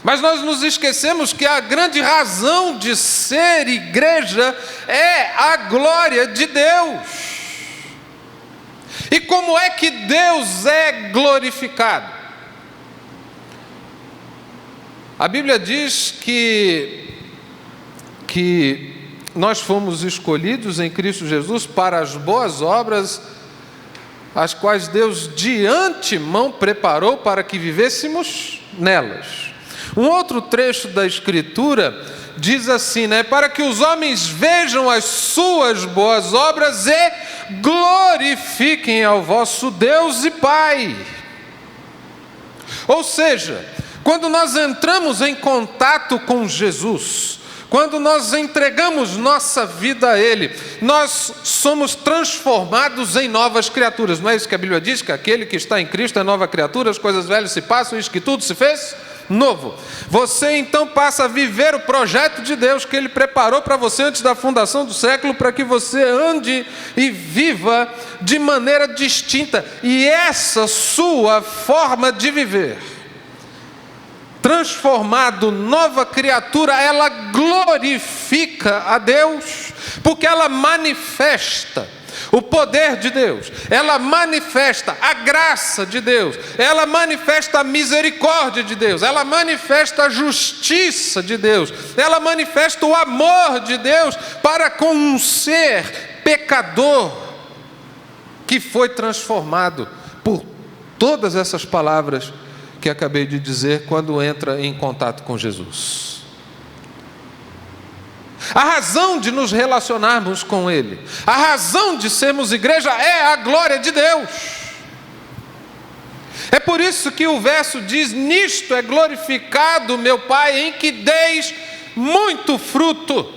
D: Mas nós nos esquecemos que a grande razão de ser igreja é a glória de Deus. E como é que Deus é glorificado? A Bíblia diz que nós fomos escolhidos em Cristo Jesus para as boas obras, as quais Deus de antemão preparou para que vivêssemos nelas. Um outro trecho da Escritura diz assim, né? Para que os homens vejam as suas boas obras e glorifiquem ao vosso Deus e Pai. Ou seja, quando nós entramos em contato com Jesus, quando nós entregamos nossa vida a Ele, nós somos transformados em novas criaturas. Não é isso que a Bíblia diz? Que aquele que está em Cristo é nova criatura, as coisas velhas se passam, eis que tudo se fez novo. Você então passa a viver o projeto de Deus que Ele preparou para você antes da fundação do século, para que você ande e viva de maneira distinta. E essa sua forma de viver, transformado, nova criatura, ela glorifica a Deus, porque ela manifesta o poder de Deus, ela manifesta a graça de Deus, ela manifesta a misericórdia de Deus, ela manifesta a justiça de Deus, ela manifesta o amor de Deus para com um ser pecador que foi transformado por todas essas palavras que acabei de dizer quando entra em contato com Jesus. A razão de nos relacionarmos com Ele, a razão de sermos igreja é a glória de Deus. É por isso que o verso diz: nisto é glorificado meu Pai, em que deis muito fruto.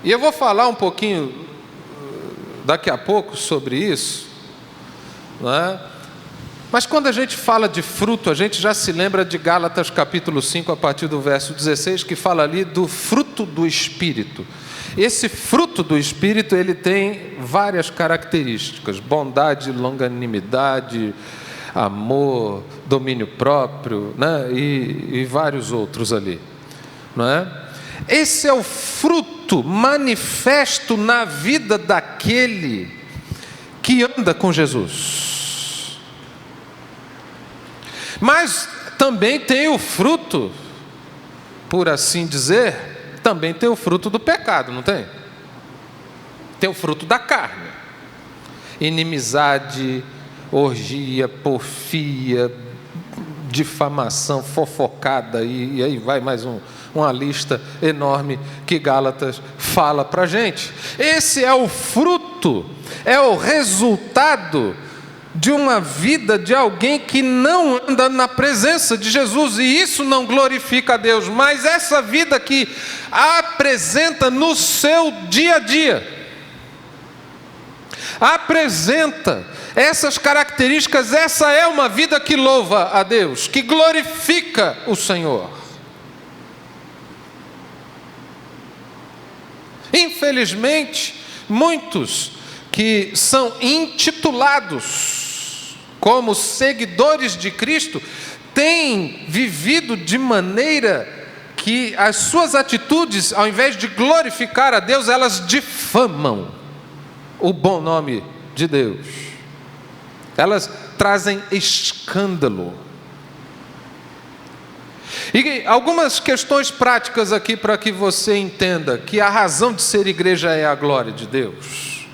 D: E eu vou falar um pouquinho daqui a pouco sobre isso, não é? Mas quando a gente fala de fruto, a gente já se lembra de Gálatas capítulo 5, a partir do verso 16, que fala ali do fruto do Espírito. Esse fruto do Espírito, ele tem várias características: bondade, longanimidade, amor, domínio próprio, né? E vários outros ali, não é? Esse é o fruto manifesto na vida daquele que anda com Jesus. Mas também tem o fruto, por assim dizer, também tem o fruto do pecado, não tem? Tem o fruto da carne: inimizade, orgia, porfia, difamação, fofocada, e aí vai mais uma lista enorme que Gálatas fala para a gente. Esse é o fruto, é o resultado de uma vida de alguém que não anda na presença de Jesus, e isso não glorifica a Deus. Mas essa vida que apresenta no seu dia a dia, apresenta essas características, essa é uma vida que louva a Deus, que glorifica o Senhor. Infelizmente, muitos que são intitulados como seguidores de Cristo têm vivido de maneira que as suas atitudes, ao invés de glorificar a Deus, elas difamam o bom nome de Deus. Elas trazem escândalo. E algumas questões práticas aqui para que você entenda que a razão de ser igreja é a glória de Deus.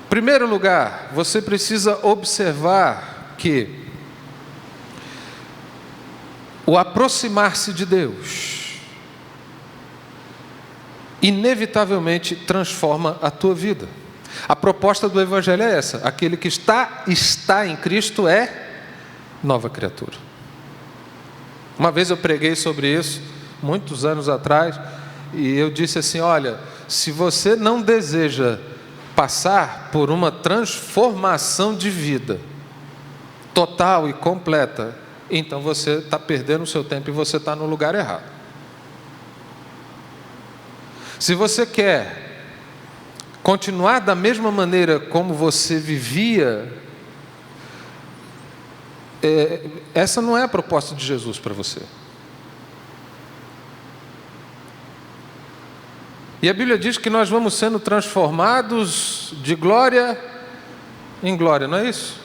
D: Em primeiro lugar, você precisa observar que o aproximar-se de Deus inevitavelmente transforma a tua vida. A proposta do Evangelho é essa: aquele que está em Cristo é nova criatura. Uma vez eu preguei sobre isso, muitos anos atrás, e eu disse assim: olha, se você não deseja passar por uma transformação de vida total e completa, então você está perdendo o seu tempo e você está no lugar errado. Se você quer continuar da mesma maneira como você vivia, essa não é a proposta de Jesus para você. E a Bíblia diz que nós vamos sendo transformados de glória em glória, não é isso?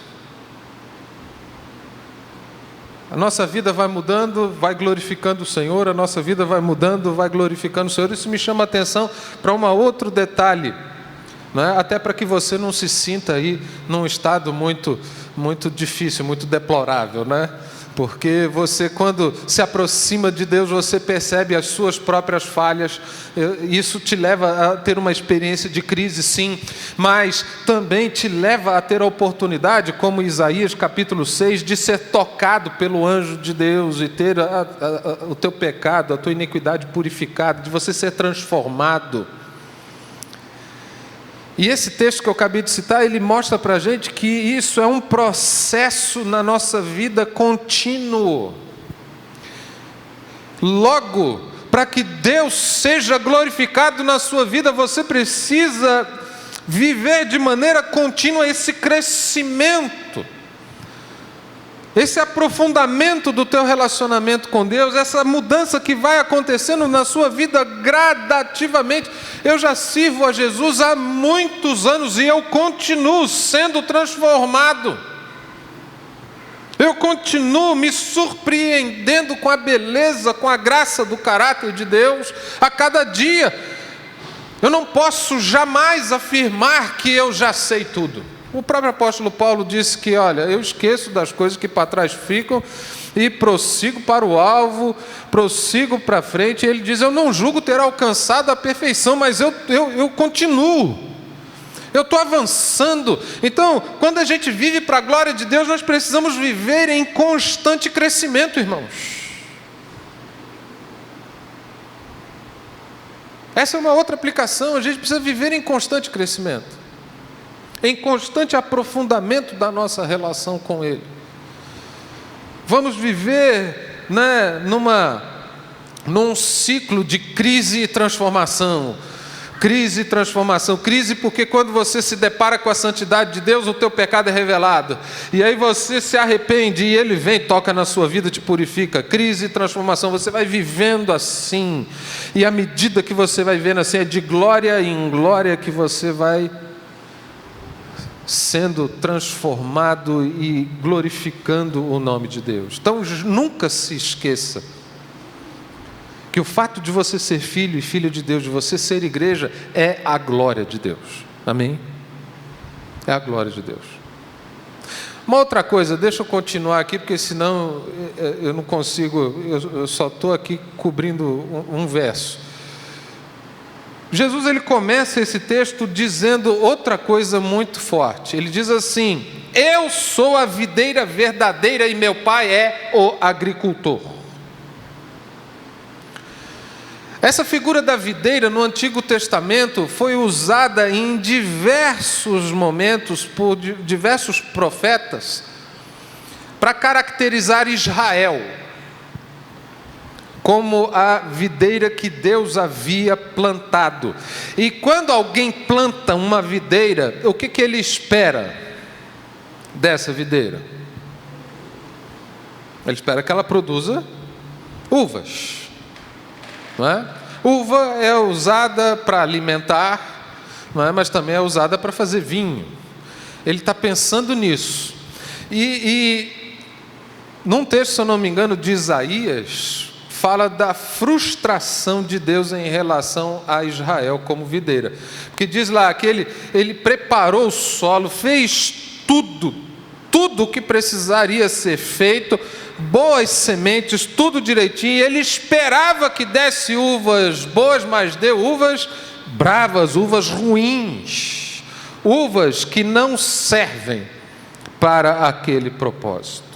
D: A nossa vida vai mudando, vai glorificando o Senhor, a nossa vida vai mudando, vai glorificando o Senhor. Isso me chama a atenção para um outro detalhe, não é? Até para que você não se sinta aí num estado muito difícil, muito deplorável, né? Porque você, quando se aproxima de Deus, você percebe as suas próprias falhas. Isso te leva a ter uma experiência de crise, sim, mas também te leva a ter a oportunidade, como Isaías capítulo 6, de ser tocado pelo anjo de Deus e ter o teu pecado, a tua iniquidade purificada, de você ser transformado. E esse texto que eu acabei de citar, ele mostra para a gente que isso é um processo na nossa vida contínuo. Logo, para que Deus seja glorificado na sua vida, você precisa viver de maneira contínua esse crescimento, esse aprofundamento do teu relacionamento com Deus, essa mudança que vai acontecendo na sua vida gradativamente. Eu já sirvo a Jesus há muitos anos e eu continuo sendo transformado. Eu continuo me surpreendendo com a beleza, com a graça do caráter de Deus a cada dia. Eu não posso jamais afirmar que eu já sei tudo. O próprio apóstolo Paulo disse que, olha, eu esqueço das coisas que para trás ficam e prossigo para o alvo, prossigo para frente. Ele diz: eu não julgo ter alcançado a perfeição, mas eu continuo, eu estou avançando. Então, quando a gente vive para a glória de Deus, nós precisamos viver em constante crescimento, irmãos. Essa é uma outra aplicação. A gente precisa viver em constante crescimento, em constante aprofundamento da nossa relação com Ele. Vamos viver, né, num ciclo de crise e transformação. Crise e transformação. Crise porque quando você se depara com a santidade de Deus, o teu pecado é revelado. E aí você se arrepende e Ele vem, toca na sua vida, te purifica. Crise e transformação. Você vai vivendo assim. E à medida que você vai vivendo assim, é de glória em glória que você vai sendo transformado e glorificando o nome de Deus. Então nunca se esqueça que o fato de você ser filho e filha de Deus, de você ser igreja, é a glória de Deus. Amém? É a glória de Deus. Uma outra coisa, deixa eu continuar aqui, porque senão eu não consigo, eu só estou aqui cobrindo um verso. Jesus, ele começa esse texto dizendo outra coisa muito forte. Ele diz assim: eu sou a videira verdadeira e meu pai é o agricultor. Essa figura da videira no Antigo Testamento foi usada em diversos momentos por diversos profetas para caracterizar Israel como a videira que Deus havia plantado. E quando alguém planta uma videira, o que ele espera dessa videira? Ele espera que ela produza uvas, não é? Uva é usada para alimentar, não é? Mas também é usada para fazer vinho. ele está pensando nisso. E num texto, se eu não me engano, de Isaías, fala da frustração de Deus em relação a Israel como videira. Porque diz lá que ele preparou o solo, fez tudo o que precisaria ser feito, boas sementes, tudo direitinho. Ele esperava que desse uvas boas, mas deu uvas bravas, uvas ruins, uvas que não servem para aquele propósito.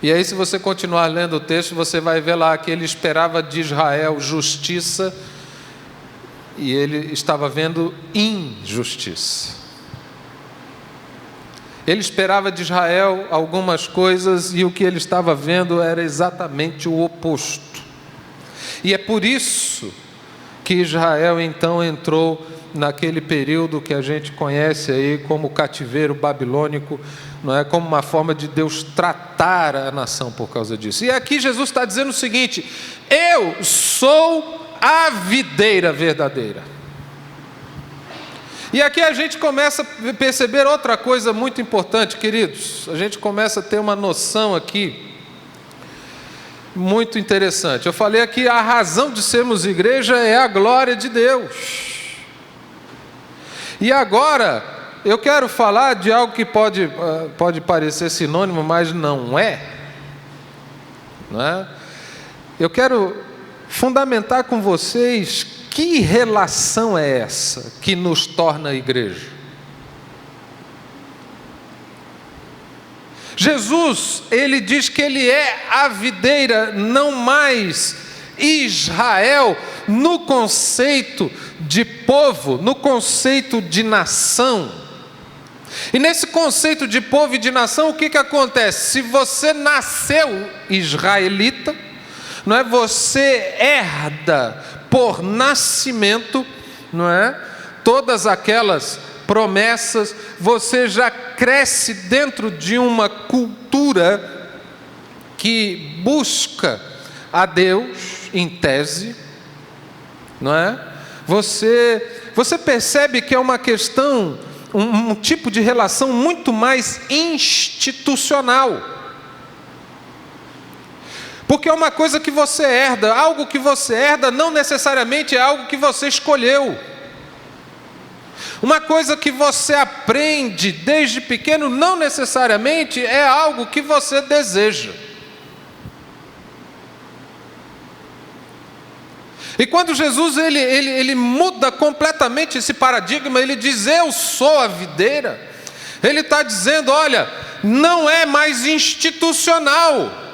D: E aí, se você continuar lendo o texto, você vai ver lá que ele esperava de Israel justiça e ele estava vendo injustiça. Ele esperava de Israel algumas coisas e o que ele estava vendo era exatamente o oposto. E é por isso que Israel então entrou naquele período que a gente conhece aí como cativeiro babilônico, não é, como uma forma de Deus tratar a nação por causa disso. E aqui Jesus está dizendo o seguinte: eu sou a videira verdadeira. E aqui a gente começa a perceber outra coisa muito importante, queridos. A gente começa a ter uma noção aqui muito interessante. Eu falei aqui, a razão de sermos igreja é a glória de Deus. E agora, eu quero falar de algo que pode parecer sinônimo, mas não é. Não é? Eu quero fundamentar com vocês que relação é essa que nos torna igreja. Jesus, ele diz que ele é a videira, não mais Israel, no conceito de povo, no conceito de nação. E nesse conceito de povo e de nação, o que acontece? Se você nasceu israelita, não é? Você herda por nascimento, não é? Todas aquelas promessas, você já cresce dentro de uma cultura que busca a Deus, em tese, não é? Você percebe que é uma questão, um tipo de relação muito mais institucional. Porque é uma coisa que você herda, algo que você herda não necessariamente é algo que você escolheu. Uma coisa que você aprende desde pequeno não necessariamente é algo que você deseja. E quando Jesus ele muda completamente esse paradigma, ele diz: eu sou a videira. Ele está dizendo: olha, não é mais institucional.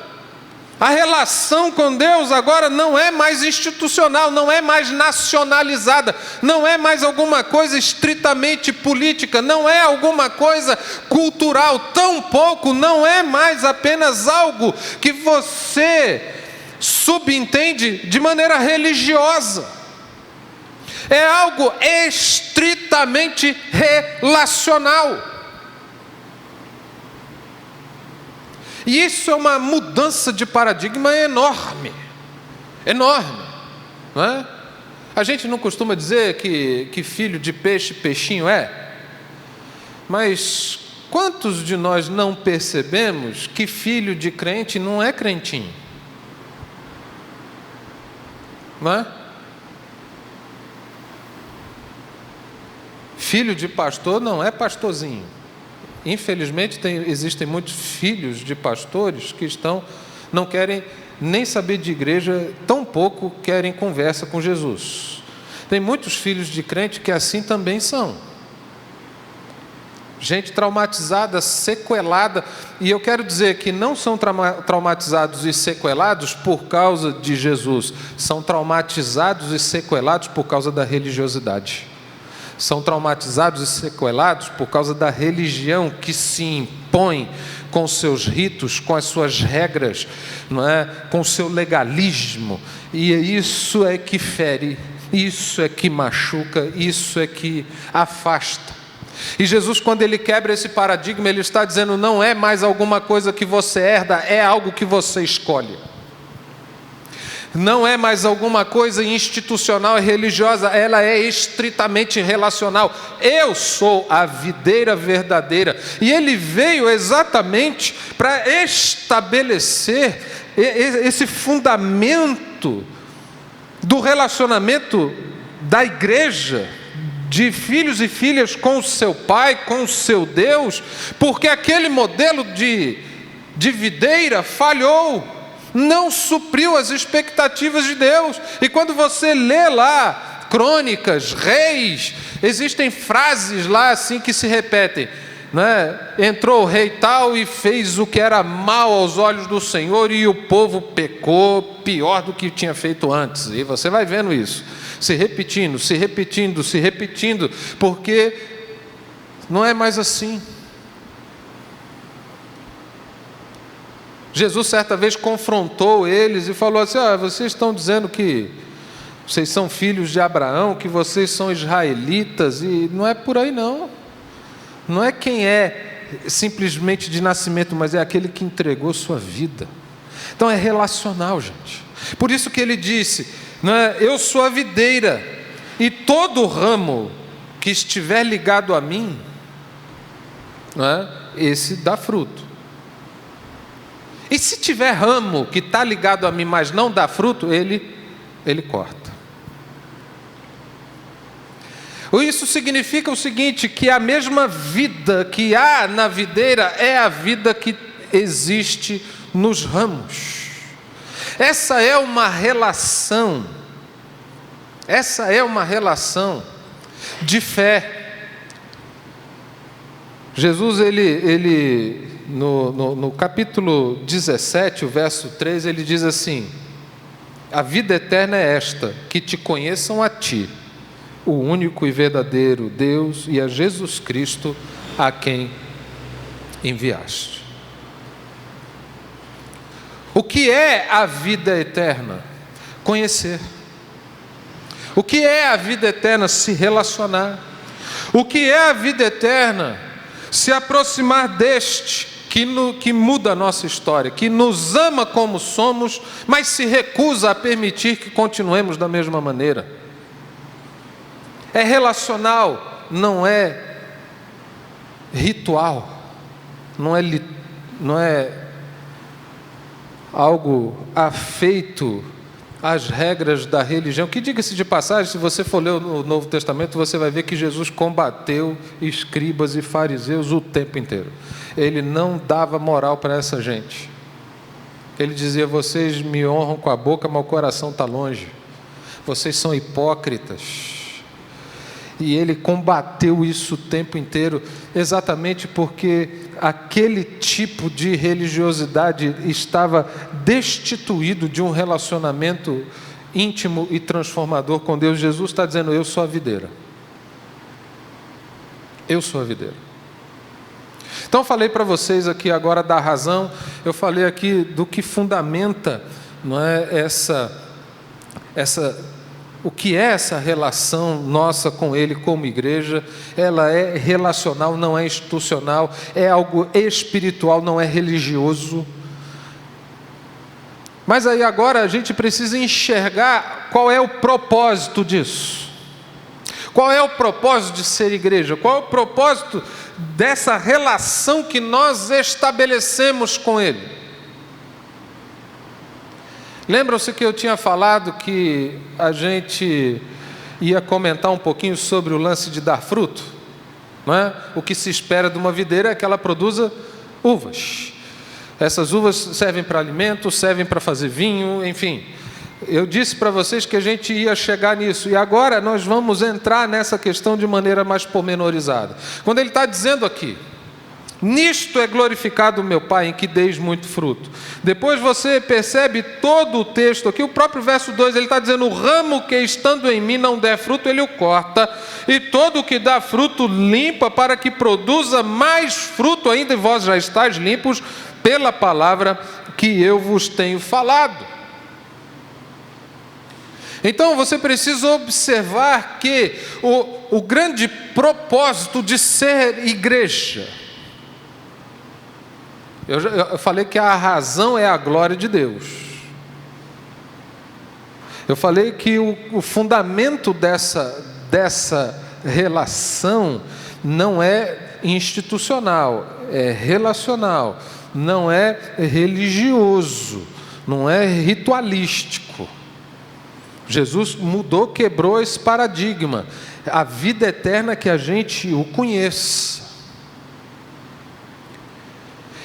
D: A relação com Deus agora não é mais institucional, não é mais nacionalizada, não é mais alguma coisa estritamente política, não é alguma coisa cultural, tampouco não é mais apenas algo que você subentende de maneira religiosa. É algo estritamente relacional. E isso é uma mudança de paradigma enorme, enorme, não é? A gente não costuma dizer que filho de peixe, peixinho é, mas quantos de nós não percebemos que filho de crente não é crentinho? Não é? Filho de pastor não é pastorzinho. Infelizmente existem muitos filhos de pastores que não querem nem saber de igreja, tampouco querem conversa com Jesus. Tem muitos filhos de crente que assim também são. Gente traumatizada, sequelada, e eu quero dizer que não são traumatizados e sequelados por causa de Jesus, são traumatizados e sequelados por causa da religiosidade. São traumatizados e sequelados por causa da religião que se impõe com seus ritos, com as suas regras, não é? Com o seu legalismo. E isso é que fere, isso é que machuca, isso é que afasta. E Jesus, quando ele quebra esse paradigma, ele está dizendo: não é mais alguma coisa que você herda, é algo que você escolhe. não é mais alguma coisa institucional e religiosa, ela é estritamente relacional. Eu sou a videira verdadeira. E ele veio exatamente para estabelecer esse fundamento do relacionamento da igreja, de filhos e filhas com o seu pai, com o seu Deus, porque aquele modelo de videira falhou, não supriu as expectativas de Deus. E quando você lê lá Crônicas, Reis, existem frases lá assim que se repetem, né? Entrou o rei tal e fez o que era mal aos olhos do Senhor, e o povo pecou pior do que tinha feito antes. E você vai vendo isso se repetindo, se repetindo, se repetindo, porque não é mais assim. Jesus certa vez confrontou eles e falou assim: vocês estão dizendo que vocês são filhos de Abraão, que vocês são israelitas, e não é por aí não. Não é quem é simplesmente de nascimento, mas é aquele que entregou sua vida. Então é relacional, gente. Por isso que ele disse, né, eu sou a videira, e todo ramo que estiver ligado a mim, né, esse dá fruto. E se tiver ramo que está ligado a mim, mas não dá fruto, ele corta. Isso significa o seguinte, que a mesma vida que há na videira é a vida que existe nos ramos. Essa é uma relação de fé. Jesus, no capítulo 17, o verso 3, ele diz assim: a vida eterna é esta, que te conheçam a ti, o único e verdadeiro Deus, e a Jesus Cristo, a quem enviaste. O que é a vida eterna? Conhecer. O que é a vida eterna? Se relacionar. O que é a vida eterna? Se aproximar deste que muda a nossa história, que nos ama como somos, mas se recusa a permitir que continuemos da mesma maneira. É relacional, não é ritual, não é algo afeito às regras da religião, que, diga-se de passagem, se você for ler o Novo Testamento, você vai ver que Jesus combateu escribas e fariseus o tempo inteiro. Ele não dava moral para essa gente. Ele dizia: vocês me honram com a boca, mas o coração está longe. Vocês são hipócritas. E ele combateu isso o tempo inteiro, exatamente porque aquele tipo de religiosidade estava destituído de um relacionamento íntimo e transformador com Deus. Jesus está dizendo: eu sou a videira. Eu sou a videira. Então eu falei para vocês aqui agora da razão, eu falei aqui do que fundamenta, não é, o que é essa relação nossa com Ele como igreja. Ela é relacional, não é institucional, é algo espiritual, não é religioso. Mas aí agora a gente precisa enxergar qual é o propósito disso. Qual é o propósito de ser igreja? Qual é o propósito dessa relação que nós estabelecemos com Ele? Lembram-se que eu tinha falado que a gente ia comentar um pouquinho sobre o lance de dar fruto? Não é? O que se espera de uma videira é que ela produza uvas. Essas uvas servem para alimento, servem para fazer vinho, enfim. Eu disse para vocês que a gente ia chegar nisso, e agora nós vamos entrar nessa questão de maneira mais pormenorizada. Quando ele está dizendo aqui: nisto é glorificado o meu Pai, em que deis muito fruto. Depois você percebe todo o texto aqui, o próprio verso 2, ele está dizendo: o ramo que estando em mim não der fruto, ele o corta, e todo o que dá fruto limpa, para que produza mais fruto ainda, e vós já estáis limpos pela palavra que eu vos tenho falado. Então você precisa observar que o grande propósito de ser igreja, eu falei que a razão é a glória de Deus. Eu falei que o fundamento dessa relação não é institucional, é relacional, não é religioso, não é ritualístico. Jesus mudou, quebrou esse paradigma. A vida eterna é que a gente o conheça.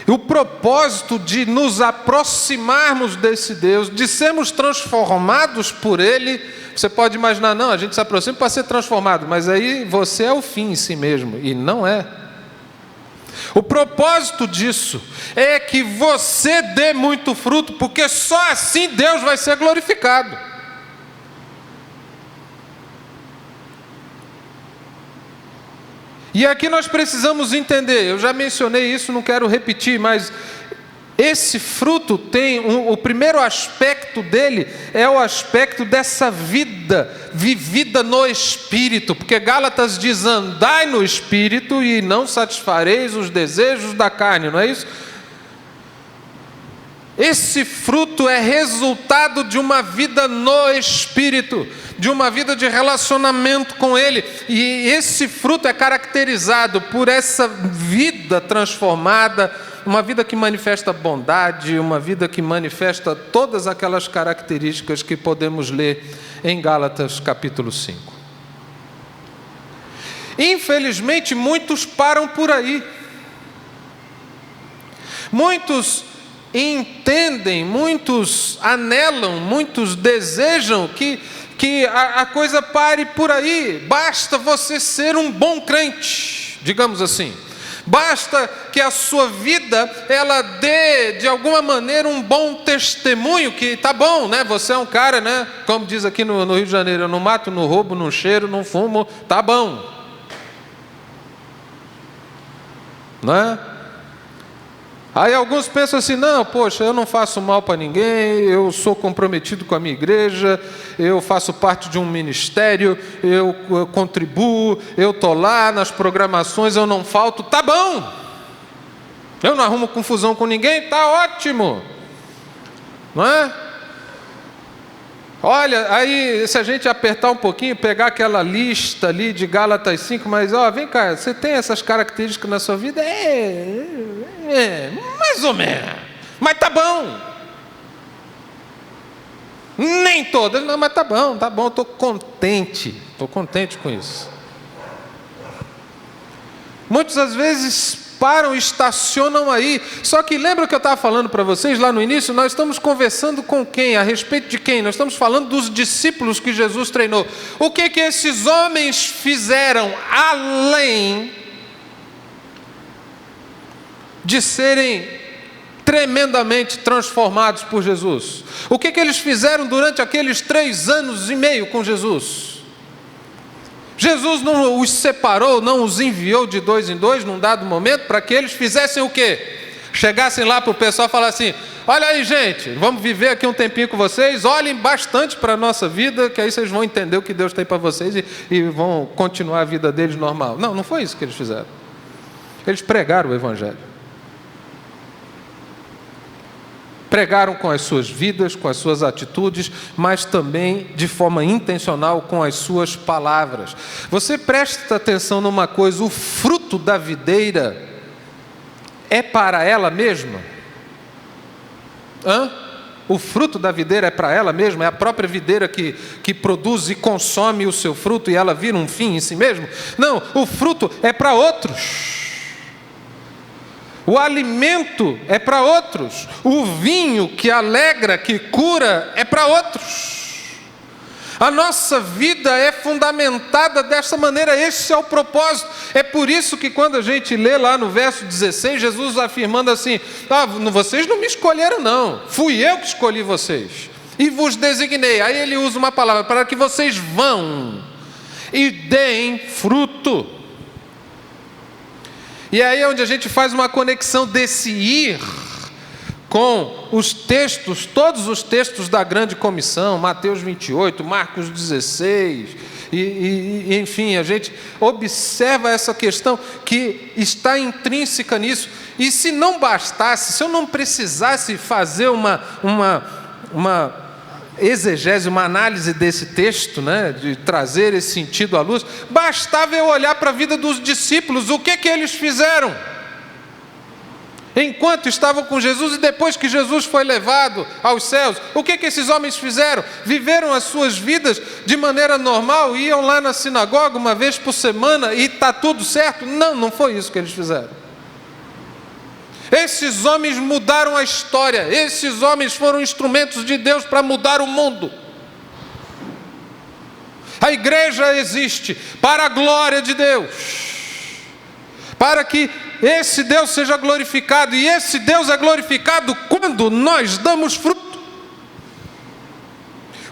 D: E o propósito de nos aproximarmos desse Deus, de sermos transformados por Ele, você pode imaginar, não, a gente se aproxima para ser transformado, mas aí você é o fim em si mesmo, e não é. O propósito disso é que você dê muito fruto, porque só assim Deus vai ser glorificado. E aqui nós precisamos entender, eu já mencionei isso, não quero repetir, mas esse fruto tem, o primeiro aspecto dele é o aspecto dessa vida vivida no Espírito, porque Gálatas diz, andai no Espírito e não satisfareis os desejos da carne, não é isso? Esse fruto é resultado de uma vida no Espírito, de uma vida de relacionamento com Ele, e esse fruto é caracterizado por essa vida transformada, uma vida que manifesta bondade, uma vida que manifesta todas aquelas características que podemos ler em Gálatas capítulo 5. Infelizmente, muitos param por aí. Muitos entendem, muitos anelam, muitos desejam que a coisa pare por aí. Basta você ser um bom crente, digamos assim. Basta que a sua vida, ela dê, de alguma maneira, um bom testemunho, que tá bom, né? Você é um cara, né? Como diz aqui no Rio de Janeiro, eu não mato, não roubo, não cheiro, não fumo, tá bom. Não é? Aí alguns pensam assim, não, poxa, eu não faço mal para ninguém, eu sou comprometido com a minha igreja, eu faço parte de um ministério, eu contribuo, eu estou lá nas programações, eu não falto, tá bom. Eu não arrumo confusão com ninguém, tá ótimo. Não é? Olha, aí se a gente apertar um pouquinho, pegar aquela lista ali de Gálatas 5, mas vem cá, você tem essas características na sua vida? Mais ou menos, mas tá bom. Nem todas, não, mas tá bom, estou contente com isso. Muitas às vezes param, estacionam aí. Só que lembra que eu estava falando para vocês lá no início? Nós estamos conversando com quem? A respeito de quem? Nós estamos falando dos discípulos que Jesus treinou. O que esses homens fizeram além de serem tremendamente transformados por Jesus? O que eles fizeram durante aqueles 3 anos e meio com Jesus? Jesus não os separou, não os enviou de 2 em 2 num dado momento para que eles fizessem o quê? Chegassem lá para o pessoal e falassem assim, olha aí gente, vamos viver aqui um tempinho com vocês, olhem bastante para a nossa vida, que aí vocês vão entender o que Deus tem para vocês e vão continuar a vida deles normal. Não, não foi isso que eles fizeram. Eles pregaram o Evangelho. Pregaram com as suas vidas, com as suas atitudes, mas também de forma intencional com as suas palavras. Você presta atenção numa coisa, o fruto da videira é para ela mesma? O fruto da videira é para ela mesma? É a própria videira que produz e consome o seu fruto e ela vira um fim em si mesmo? Não, o fruto é para outros. O alimento é para outros. O vinho que alegra, que cura, é para outros. A nossa vida é fundamentada dessa maneira. Esse é o propósito. É por isso que quando a gente lê lá no verso 16, Jesus afirmando assim, vocês não me escolheram não, fui eu que escolhi vocês e vos designei. Aí ele usa uma palavra, para que vocês vão e deem fruto. E aí é onde a gente faz uma conexão desse ir com os textos, todos os textos da grande comissão, Mateus 28, Marcos 16, enfim, a gente observa essa questão que está intrínseca nisso. E se não bastasse, se eu não precisasse fazer exegese, uma análise desse texto, né, de trazer esse sentido à luz, bastava eu olhar para a vida dos discípulos. O que eles fizeram enquanto estavam com Jesus e depois que Jesus foi levado aos céus? O que esses homens fizeram? Viveram as suas vidas de maneira normal? Iam lá na sinagoga uma vez por semana e está tudo certo? Não, não foi isso que eles fizeram. Esses homens mudaram a história. Esses homens foram instrumentos de Deus para mudar o mundo. A igreja existe para a glória de Deus, para que esse Deus seja glorificado. E esse Deus é glorificado quando nós damos fruto,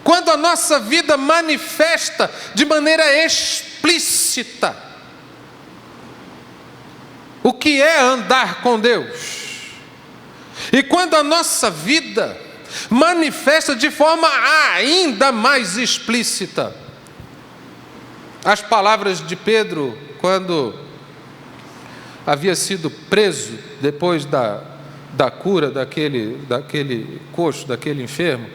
D: quando a nossa vida manifesta de maneira explícita o que é andar com Deus. E quando a nossa vida manifesta de forma ainda mais explícita as palavras de Pedro, quando havia sido preso depois da cura daquele coxo, daquele enfermo,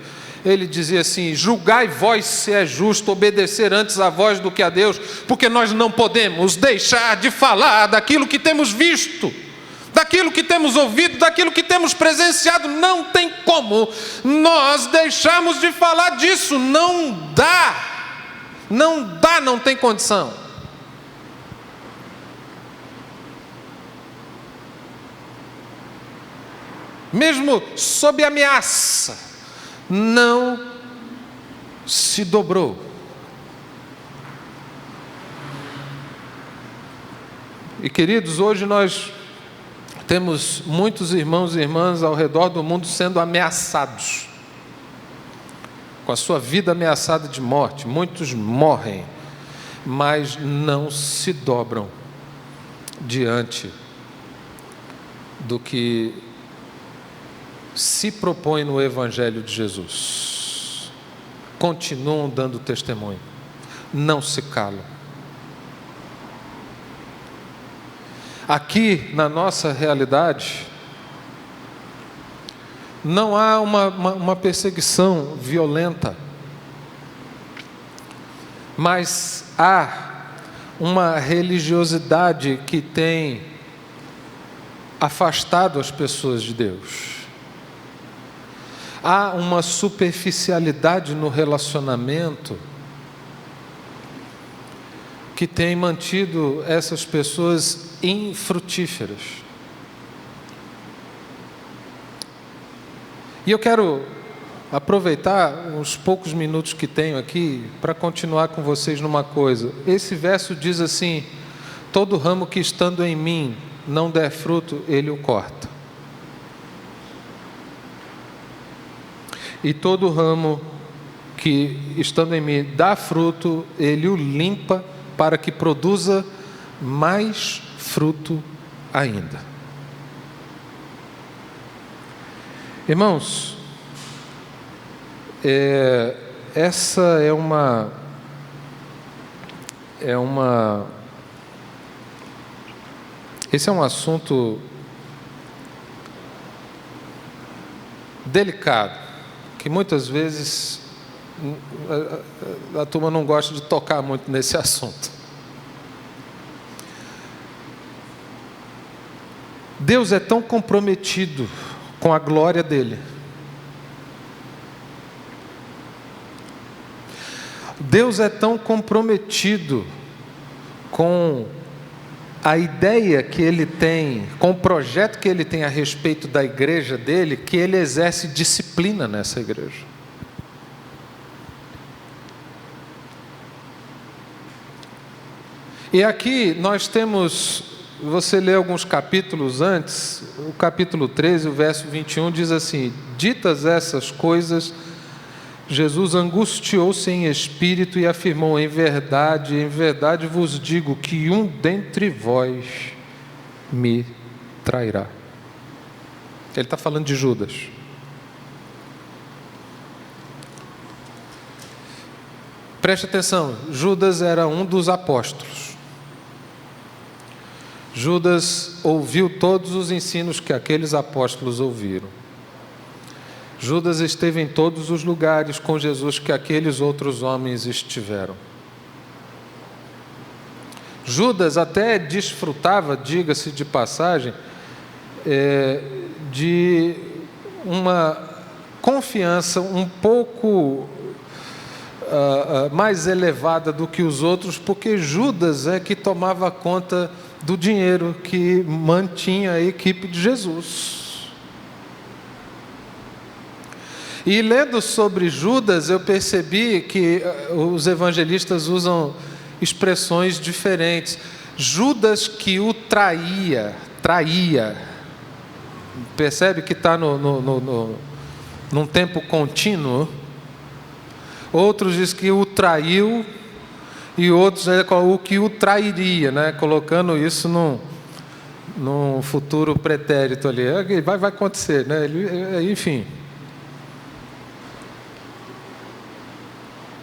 D: ele dizia assim: julgai vós se é justo obedecer antes a vós do que a Deus, porque nós não podemos deixar de falar daquilo que temos visto, daquilo que temos ouvido, daquilo que temos presenciado. Não tem como nós deixarmos de falar disso. Não tem condição. Mesmo sob ameaça, não se dobrou. E queridos, hoje nós temos muitos irmãos e irmãs ao redor do mundo sendo ameaçados, com a sua vida ameaçada de morte. Muitos morrem, mas não se dobram diante do que se propõe no Evangelho de Jesus. Continuam dando testemunho, não se calam. Aqui na nossa realidade não há uma perseguição violenta, mas há uma religiosidade que tem afastado as pessoas de Deus. Há uma superficialidade no relacionamento que tem mantido essas pessoas infrutíferas. E eu quero aproveitar os poucos minutos que tenho aqui para continuar com vocês numa coisa. Esse verso diz assim: todo ramo que estando em mim não der fruto, ele o corta. E todo ramo que, estando em mim, dá fruto, ele o limpa para que produza mais fruto ainda. Irmãos, esse é um assunto delicado, que muitas vezes a turma não gosta de tocar muito nesse assunto. Deus é tão comprometido com a glória dele. Deus é tão comprometido com a ideia que ele tem, com o projeto que ele tem a respeito da igreja dele, que ele exerce disciplina nessa igreja. E aqui nós temos, você lê alguns capítulos antes, o capítulo 13, o verso 21 diz assim: ditas essas coisas, Jesus angustiou-se em espírito e afirmou: em verdade vos digo que um dentre vós me trairá. Ele está falando de Judas. Preste atenção, Judas era um dos apóstolos. Judas ouviu todos os ensinos que aqueles apóstolos ouviram. Judas esteve em todos os lugares com Jesus que aqueles outros homens estiveram. Judas até desfrutava, diga-se de passagem, de uma confiança um pouco mais elevada do que os outros, porque Judas é que tomava conta do dinheiro que mantinha a equipe de Jesus. E lendo sobre Judas, eu percebi que os evangelistas usam expressões diferentes. Judas que o traía. Percebe que está num tempo contínuo. Outros dizem que o traiu, e outros o que o trairia, né? Colocando isso num futuro pretérito ali. Vai acontecer, né? Enfim.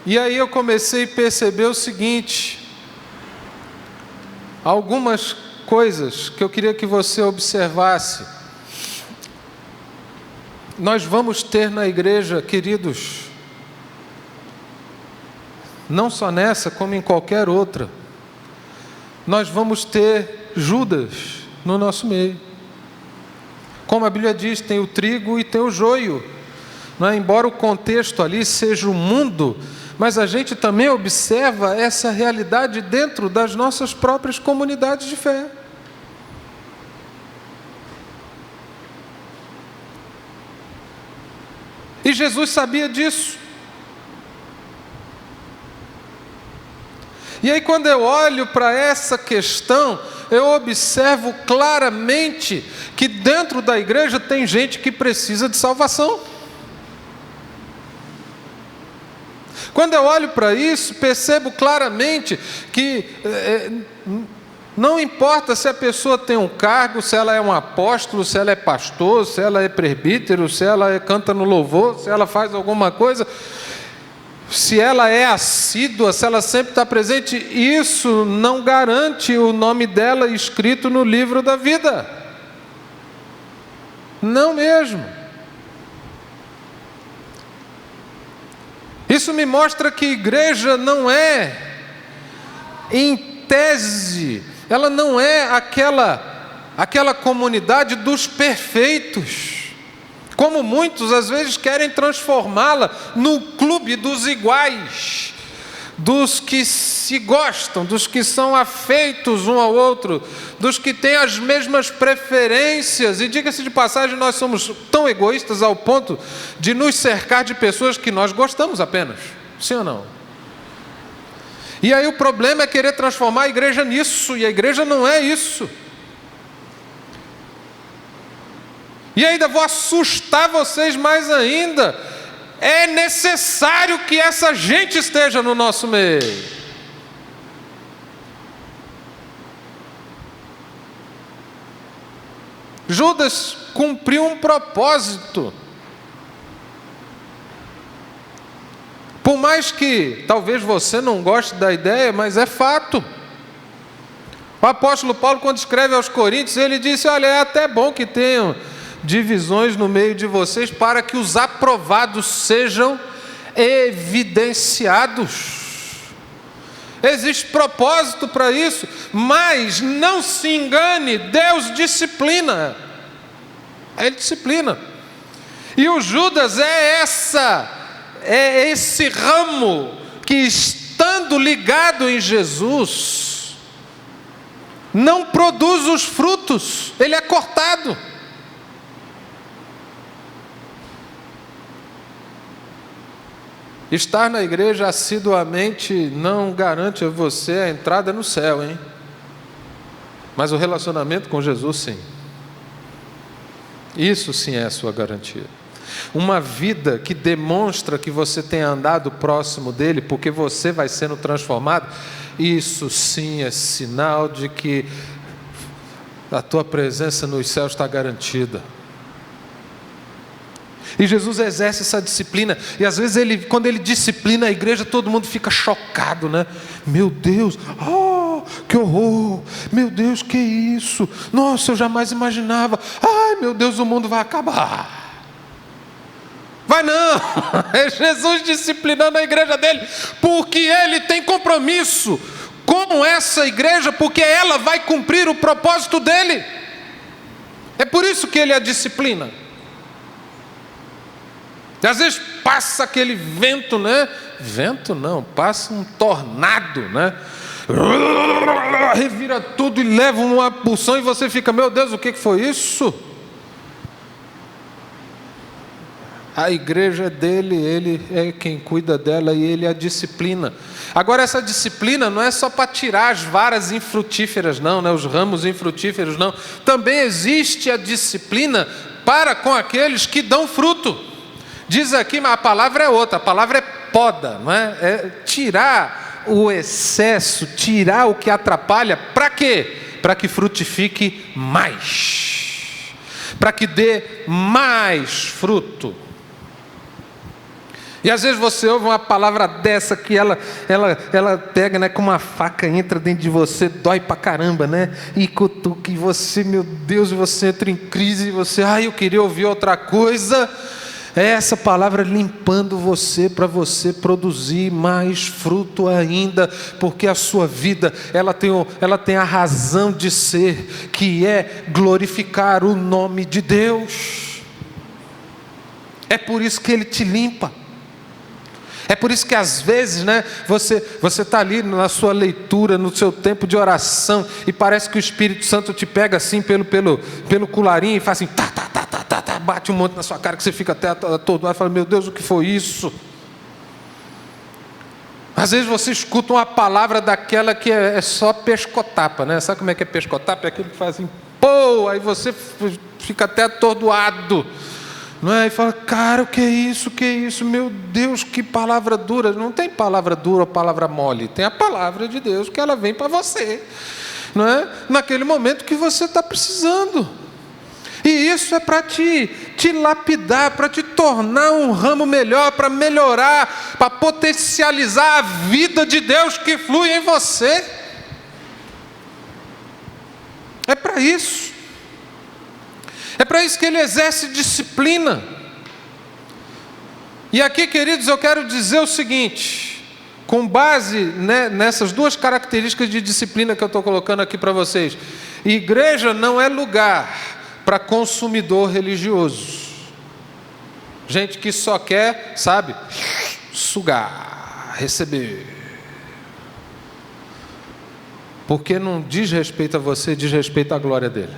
D: E aí eu comecei a perceber o seguinte: algumas coisas que eu queria que você observasse. Nós vamos ter na igreja, queridos, não só nessa, como em qualquer outra, nós vamos ter Judas no nosso meio. Como a Bíblia diz, tem o trigo e tem o joio. Não é? Embora o contexto ali seja o mundo, mas a gente também observa essa realidade dentro das nossas próprias comunidades de fé. E Jesus sabia disso. E aí, quando eu olho para essa questão, eu observo claramente que dentro da igreja tem gente que precisa de salvação. Quando eu olho para isso, percebo claramente que não importa se a pessoa tem um cargo, se ela é um apóstolo, se ela é pastor, se ela é presbítero, se ela canta no louvor, se ela faz alguma coisa, se ela é assídua, se ela sempre está presente, isso não garante o nome dela escrito no livro da vida. Não mesmo. Isso me mostra que igreja não é, em tese, ela não é aquela comunidade dos perfeitos, como muitos às vezes querem transformá-la no clube dos iguais, dos que se gostam, dos que são afeitos um ao outro, dos que têm as mesmas preferências. E diga-se de passagem, nós somos tão egoístas ao ponto de nos cercar de pessoas que nós gostamos apenas. Sim ou não? E aí o problema é querer transformar a igreja nisso, e a igreja não é isso. E ainda vou assustar vocês mais ainda. É necessário que essa gente esteja no nosso meio. Judas cumpriu um propósito. Por mais que talvez você não goste da ideia, mas é fato. O apóstolo Paulo, quando escreve aos Coríntios, ele disse: olha, é até bom que tenham divisões no meio de vocês, para que os aprovados sejam evidenciados. Existe propósito para isso, mas não se engane, Deus disciplina. Ele disciplina. E o Judas é esse ramo que, estando ligado em Jesus, não produz os frutos, ele é cortado. Estar na igreja assiduamente não garante a você a entrada no céu, hein? Mas o relacionamento com Jesus, sim. Isso sim é a sua garantia. Uma vida que demonstra que você tem andado próximo dele, porque você vai sendo transformado, isso sim é sinal de que a tua presença nos céus está garantida. E Jesus exerce essa disciplina. E às vezes quando ele disciplina a igreja, todo mundo fica chocado, né? Meu Deus, que horror! Meu Deus, que isso? Nossa, eu jamais imaginava. Ai, meu Deus, o mundo vai acabar. Vai não, é Jesus disciplinando a igreja dele, porque ele tem compromisso com essa igreja, porque ela vai cumprir o propósito dele. É por isso que ele a disciplina. E às vezes passa aquele vento, né? Vento não, passa um tornado, né? Revira tudo e leva uma porção e você fica, meu Deus, o que foi isso? A igreja é dele, ele é quem cuida dela e ele a disciplina. Agora, essa disciplina não é só para tirar as varas infrutíferas, não, né? Os ramos infrutíferos, não. Também existe a disciplina para com aqueles que dão fruto. Diz aqui, mas a palavra é outra, a palavra é poda, não é? É tirar o excesso, tirar o que atrapalha, para quê? Para que frutifique mais, para que dê mais fruto. E às vezes você ouve uma palavra dessa que ela pega, né, com uma faca, entra dentro de você, dói pra caramba, né? E cutuca, e você, meu Deus, você entra em crise, e você, eu queria ouvir outra coisa. É essa palavra limpando você, para você produzir mais fruto ainda, porque a sua vida, ela tem a razão de ser, que é glorificar o nome de Deus. É por isso que Ele te limpa. É por isso que às vezes, né, você está ali na sua leitura, no seu tempo de oração, e parece que o Espírito Santo te pega assim pelo colarinho e faz assim, bate um monte na sua cara, que você fica até atordoado e fala, meu Deus, o que foi isso? Às vezes você escuta uma palavra daquela que é só pescotapa, né? Sabe como é que é pescotapa? É aquele que faz assim, pô, aí você fica até atordoado. Não é? E fala, cara, o que é isso, meu Deus, que palavra dura. Não tem palavra dura ou palavra mole, tem a palavra de Deus, que ela vem para você, não é? Naquele momento que você está precisando. E isso é para te lapidar, para te tornar um ramo melhor, para melhorar, para potencializar a vida de Deus que flui em você. É para isso. É para isso que ele exerce disciplina. E aqui, queridos, eu quero dizer o seguinte, com base, né, nessas duas características de disciplina que eu estou colocando aqui para vocês. Igreja não é lugar para consumidor religioso. Gente que só quer, sabe, sugar, receber. Porque não diz respeito a você, diz respeito à glória dele.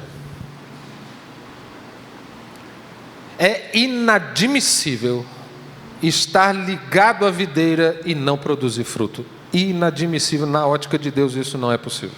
D: É inadmissível estar ligado à videira e não produzir fruto. Inadmissível, na ótica de Deus isso não é possível.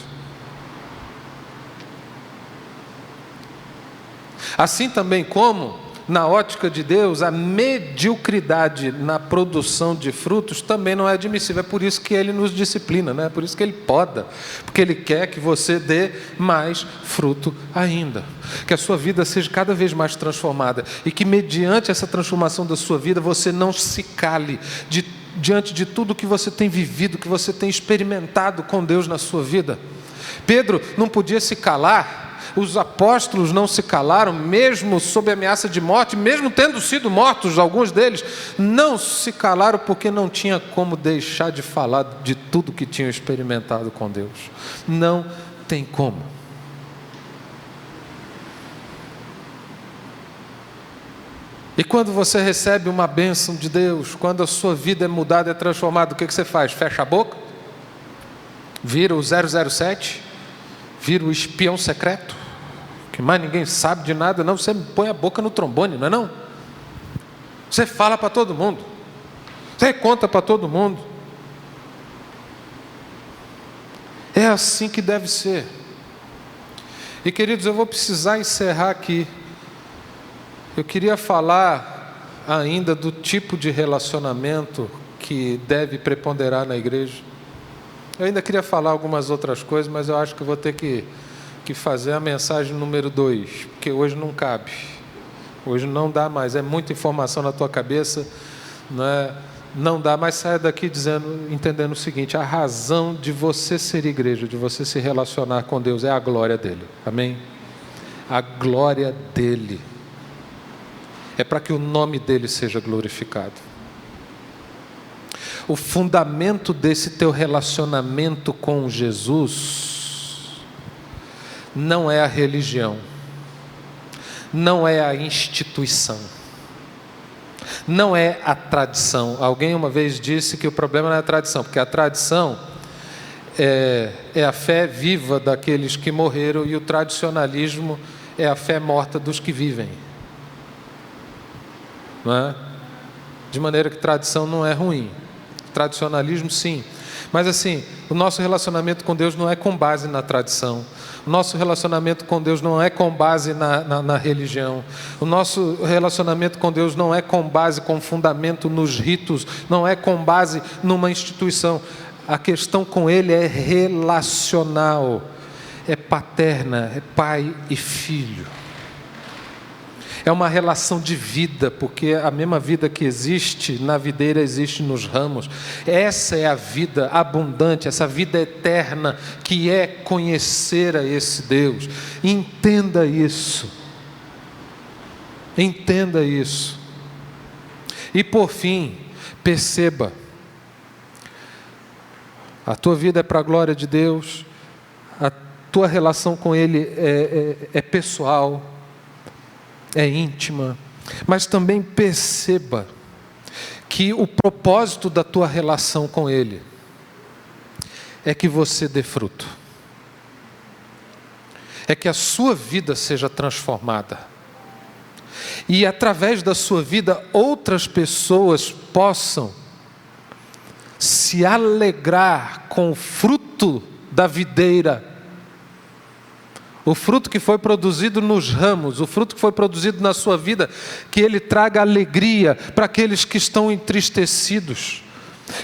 D: Assim também como, na ótica de Deus, a mediocridade na produção de frutos também não é admissível. É por isso que Ele nos disciplina, né? É por isso que Ele poda, porque Ele quer que você dê mais fruto ainda, que a sua vida seja cada vez mais transformada, e que mediante essa transformação da sua vida, você não se cale diante de tudo que você tem vivido, que você tem experimentado com Deus na sua vida. Pedro não podia se calar. Os apóstolos não se calaram, mesmo sob ameaça de morte, mesmo tendo sido mortos, alguns deles, não se calaram porque não tinha como deixar de falar de tudo que tinham experimentado com Deus. Não tem como. E quando você recebe uma bênção de Deus, quando a sua vida é mudada, é transformada, o que você faz? Fecha a boca? Vira o 007? Vira o espião secreto? Que mais ninguém sabe de nada, não. Você põe a boca no trombone, não é não? Você fala para todo mundo. Você conta para todo mundo. É assim que deve ser. E queridos, eu vou precisar encerrar aqui. Eu queria falar ainda do tipo de relacionamento que deve preponderar na igreja. Eu ainda queria falar algumas outras coisas, mas eu acho que eu vou ter que fazer a mensagem número 2, porque hoje não cabe. Hoje não dá mais, é muita informação na tua cabeça, não dá mais. Saia daqui entendendo o seguinte: a razão de você ser igreja, de você se relacionar com Deus, é a glória dele. Amém? A glória dele. é para que o nome dele seja glorificado. O fundamento desse teu relacionamento com Jesus não é a religião, não é a instituição, não é a tradição. Alguém uma vez disse que o problema não é a tradição, porque a tradição é a fé viva daqueles que morreram e o tradicionalismo é a fé morta dos que vivem. Não é? De maneira que tradição não é ruim. Tradicionalismo, sim. Mas assim, o nosso relacionamento com Deus não é com base na tradição. O nosso relacionamento com Deus não é com base na religião. O nosso relacionamento com Deus não é com base, com fundamento nos ritos. Não é com base numa instituição. A questão com Ele é relacional. É paterna, é pai e filho. É uma relação de vida, porque a mesma vida que existe na videira existe nos ramos. Essa é a vida abundante, essa vida eterna, que é conhecer a esse Deus. Entenda isso. Entenda isso. E por fim, perceba, a tua vida é para a glória de Deus, a tua relação com Ele é pessoal, é íntima, mas também perceba que o propósito da tua relação com Ele é que você dê fruto, é que a sua vida seja transformada, e através da sua vida outras pessoas possam se alegrar com o fruto da videira, o fruto que foi produzido nos ramos, o fruto que foi produzido na sua vida, que Ele traga alegria para aqueles que estão entristecidos,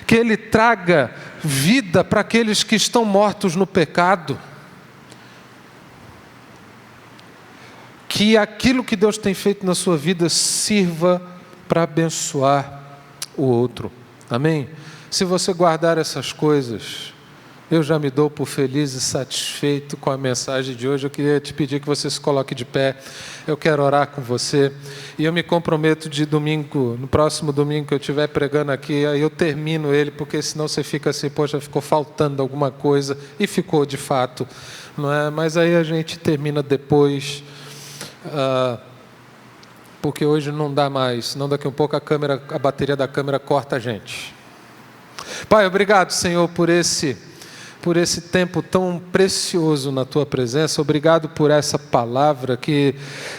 D: que Ele traga vida para aqueles que estão mortos no pecado, que aquilo que Deus tem feito na sua vida sirva para abençoar o outro. Amém? Se você guardar essas coisas, eu já me dou por feliz e satisfeito com a mensagem de hoje. Eu queria te pedir que você se coloque de pé. Eu quero orar com você. E eu me comprometo de domingo, no próximo domingo que eu estiver pregando aqui, aí eu termino ele, porque senão você fica assim, poxa, ficou faltando alguma coisa. E ficou de fato, não é? Mas aí a gente termina depois, porque hoje não dá mais, senão daqui a um pouco a bateria da câmera corta a gente. Pai, obrigado, Senhor, por esse tempo tão precioso na Tua presença. Obrigado por essa palavra que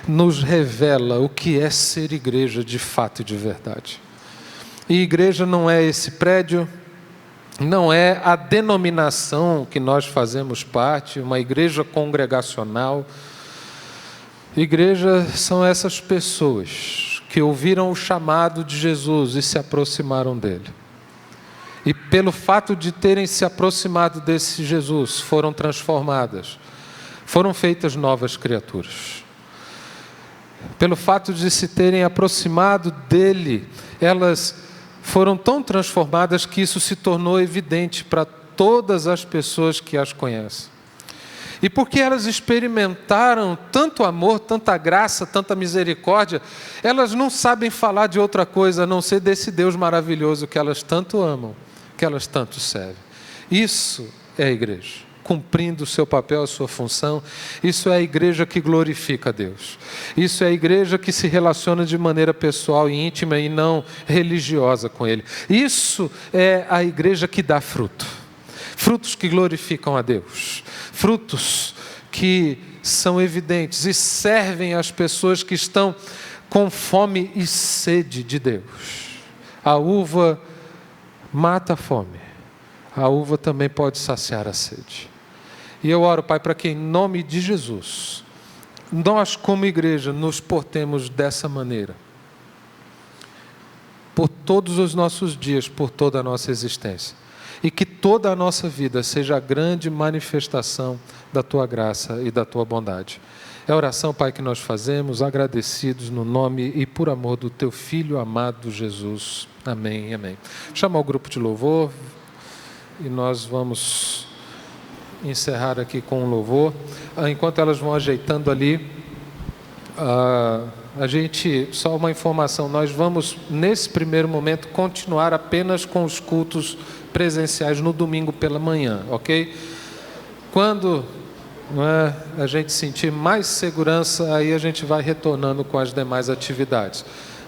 D: nos revela o que é ser igreja de fato e de verdade. E igreja não é esse prédio, não é a denominação que nós fazemos parte, uma igreja congregacional. Igreja são essas pessoas que ouviram o chamado de Jesus e se aproximaram dele. E pelo fato de terem se aproximado desse Jesus, foram transformadas, foram feitas novas criaturas. Pelo fato de se terem aproximado dele, elas foram tão transformadas que isso se tornou evidente para todas as pessoas que as conhecem. E porque elas experimentaram tanto amor, tanta graça, tanta misericórdia, elas não sabem falar de outra coisa a não ser desse Deus maravilhoso que elas tanto amam, que elas tanto servem. Isso é a igreja, cumprindo o seu papel, a sua função. Isso é a igreja que glorifica a Deus. Isso é a igreja que se relaciona de maneira pessoal e íntima e não religiosa com Ele. Isso é a igreja que dá fruto. Frutos que glorificam a Deus. Frutos que são evidentes e servem às pessoas que estão com fome e sede de Deus. A uva mata a fome, a uva também pode saciar a sede. E eu oro, Pai, para que em nome de Jesus, nós como igreja nos portemos dessa maneira, por todos os nossos dias, por toda a nossa existência, e que toda a nossa vida seja a grande manifestação da Tua graça e da Tua bondade. É a oração, Pai, que nós fazemos, agradecidos no nome e por amor do Teu Filho amado Jesus. Amém, amém. Chama o grupo de louvor e nós vamos encerrar aqui com um louvor. Enquanto elas vão ajeitando ali Só uma informação, nós vamos, nesse primeiro momento, continuar apenas com os cultos presenciais no domingo pela manhã, ok? Quando a gente sentir mais segurança, aí a gente vai retornando com as demais atividades.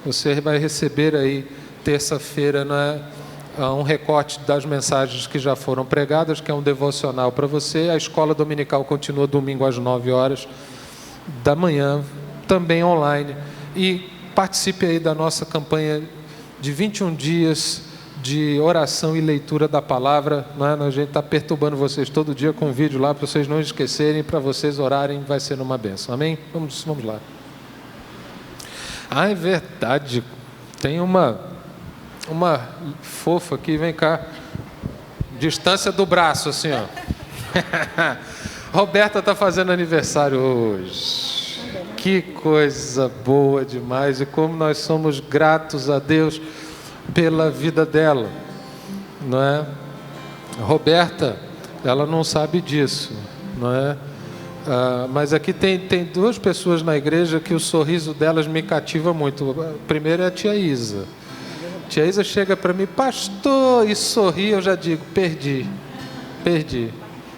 D: Você vai receber aí, terça-feira, um recorte das mensagens que já foram pregadas, que é um devocional para você. A escola dominical continua domingo às 9 horas da manhã, também online. E participe aí da nossa campanha de 21 dias de oração e leitura da palavra. A gente está perturbando vocês todo dia com um vídeo lá, para vocês não esquecerem, para vocês orarem, vai ser uma bênção. Amém? Vamos lá. É verdade. Tem uma fofa aqui, vem cá. Distância do braço, assim, ó. Roberta está fazendo aniversário hoje. Que coisa boa demais. E como nós somos gratos a Deus pela vida dela, não é? Roberta, ela não sabe disso, não é? Mas aqui tem duas pessoas na igreja que o sorriso delas me cativa muito. A primeira é a tia Isa. Tia Isa chega para mim, pastor, e sorri, eu já digo, perdi.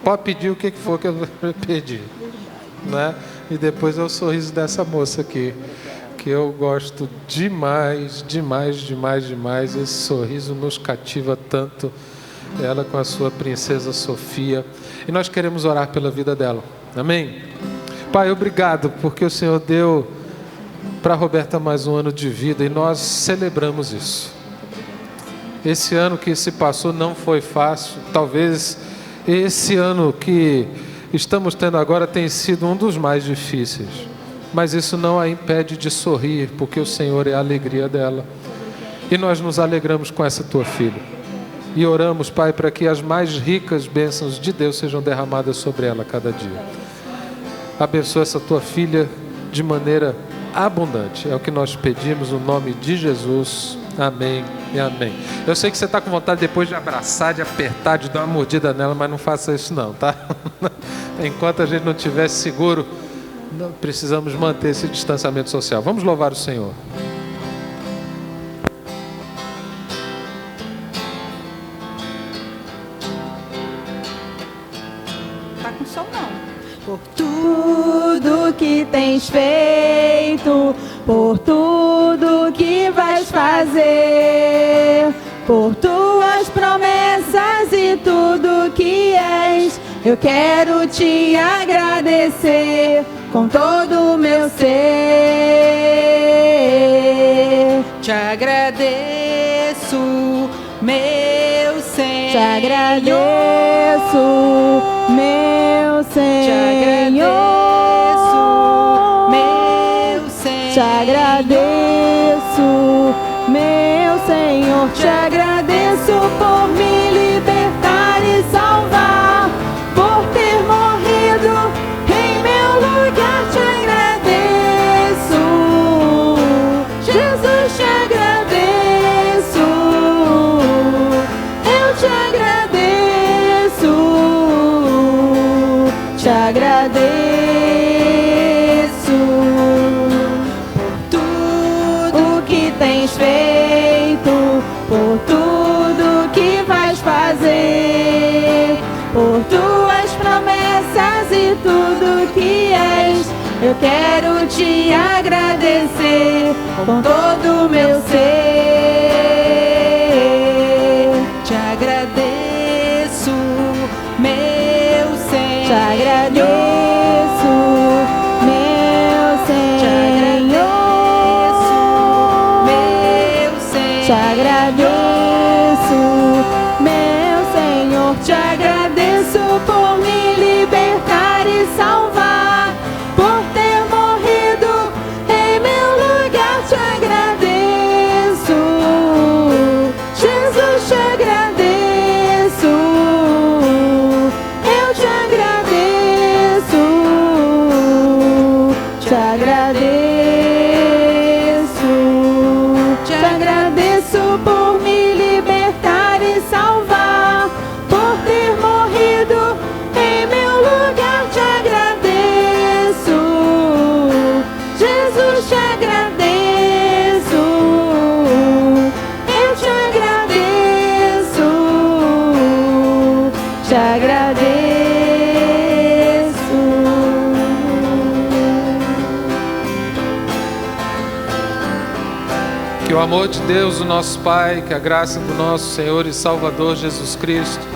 D: Pode pedir o que for que eu perdi, não é? E depois é o sorriso dessa moça aqui, que eu gosto demais. Esse sorriso nos cativa tanto, ela com a sua princesa Sofia. E nós queremos orar pela vida dela, amém? Pai, obrigado, porque o Senhor deu para a Roberta mais um ano de vida e nós celebramos isso. Esse ano que se passou não foi fácil, talvez esse ano que estamos tendo agora tem sido um dos mais difíceis, mas isso não a impede de sorrir, porque o Senhor é a alegria dela. E nós nos alegramos com essa tua filha. E oramos, Pai, para que as mais ricas bênçãos de Deus sejam derramadas sobre ela cada dia. Abençoa essa tua filha de maneira abundante. É o que nós pedimos no nome de Jesus. Amém e amém. Eu sei que você está com vontade depois de abraçar, de apertar, de dar uma mordida nela, mas não faça isso não, tá? Enquanto a gente não estiver seguro, não precisamos manter esse distanciamento social. Vamos louvar o Senhor.
B: Tá com som não.
C: Por tudo que tens feito, por tudo que vais fazer, por tuas promessas e tudo que és, eu quero te agradecer com todo o meu ser.
B: Te agradeço, meu Senhor.
C: Te agradeço, meu Senhor.
B: Te agradeço, meu Senhor.
C: Te agradeço, meu Senhor. Te agradeço por me libertar e salvar, por ter morrido em meu lugar. Te agradeço, Jesus, te agradeço. Eu te agradeço, te agradeço. Tens feito, por tudo que vais fazer, por tuas promessas e tudo que és, eu quero te agradecer com todo o meu ser.
B: Te agradeço, meu Senhor.
C: Te agradeço, meu Senhor. Te agradeço, meu Senhor. Te agradeço por me libertar e salvar, por ter morrido em meu lugar. Te agradeço, Jesus, te agradeço. Eu te agradeço, te agradeço. Por me libertar e salvar, por ter morrido em meu lugar. Te agradeço, Jesus, te agradeço.
D: Que o amor de Deus, o nosso Pai, que a graça do nosso Senhor e Salvador Jesus Cristo,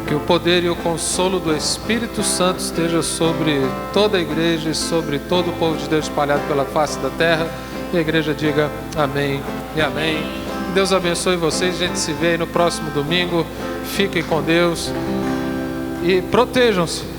D: que o poder e o consolo do Espírito Santo esteja sobre toda a igreja e sobre todo o povo de Deus espalhado pela face da terra. E a igreja diga amém e amém. Deus abençoe vocês. A gente se vê aí no próximo domingo. Fiquem com Deus e protejam-se.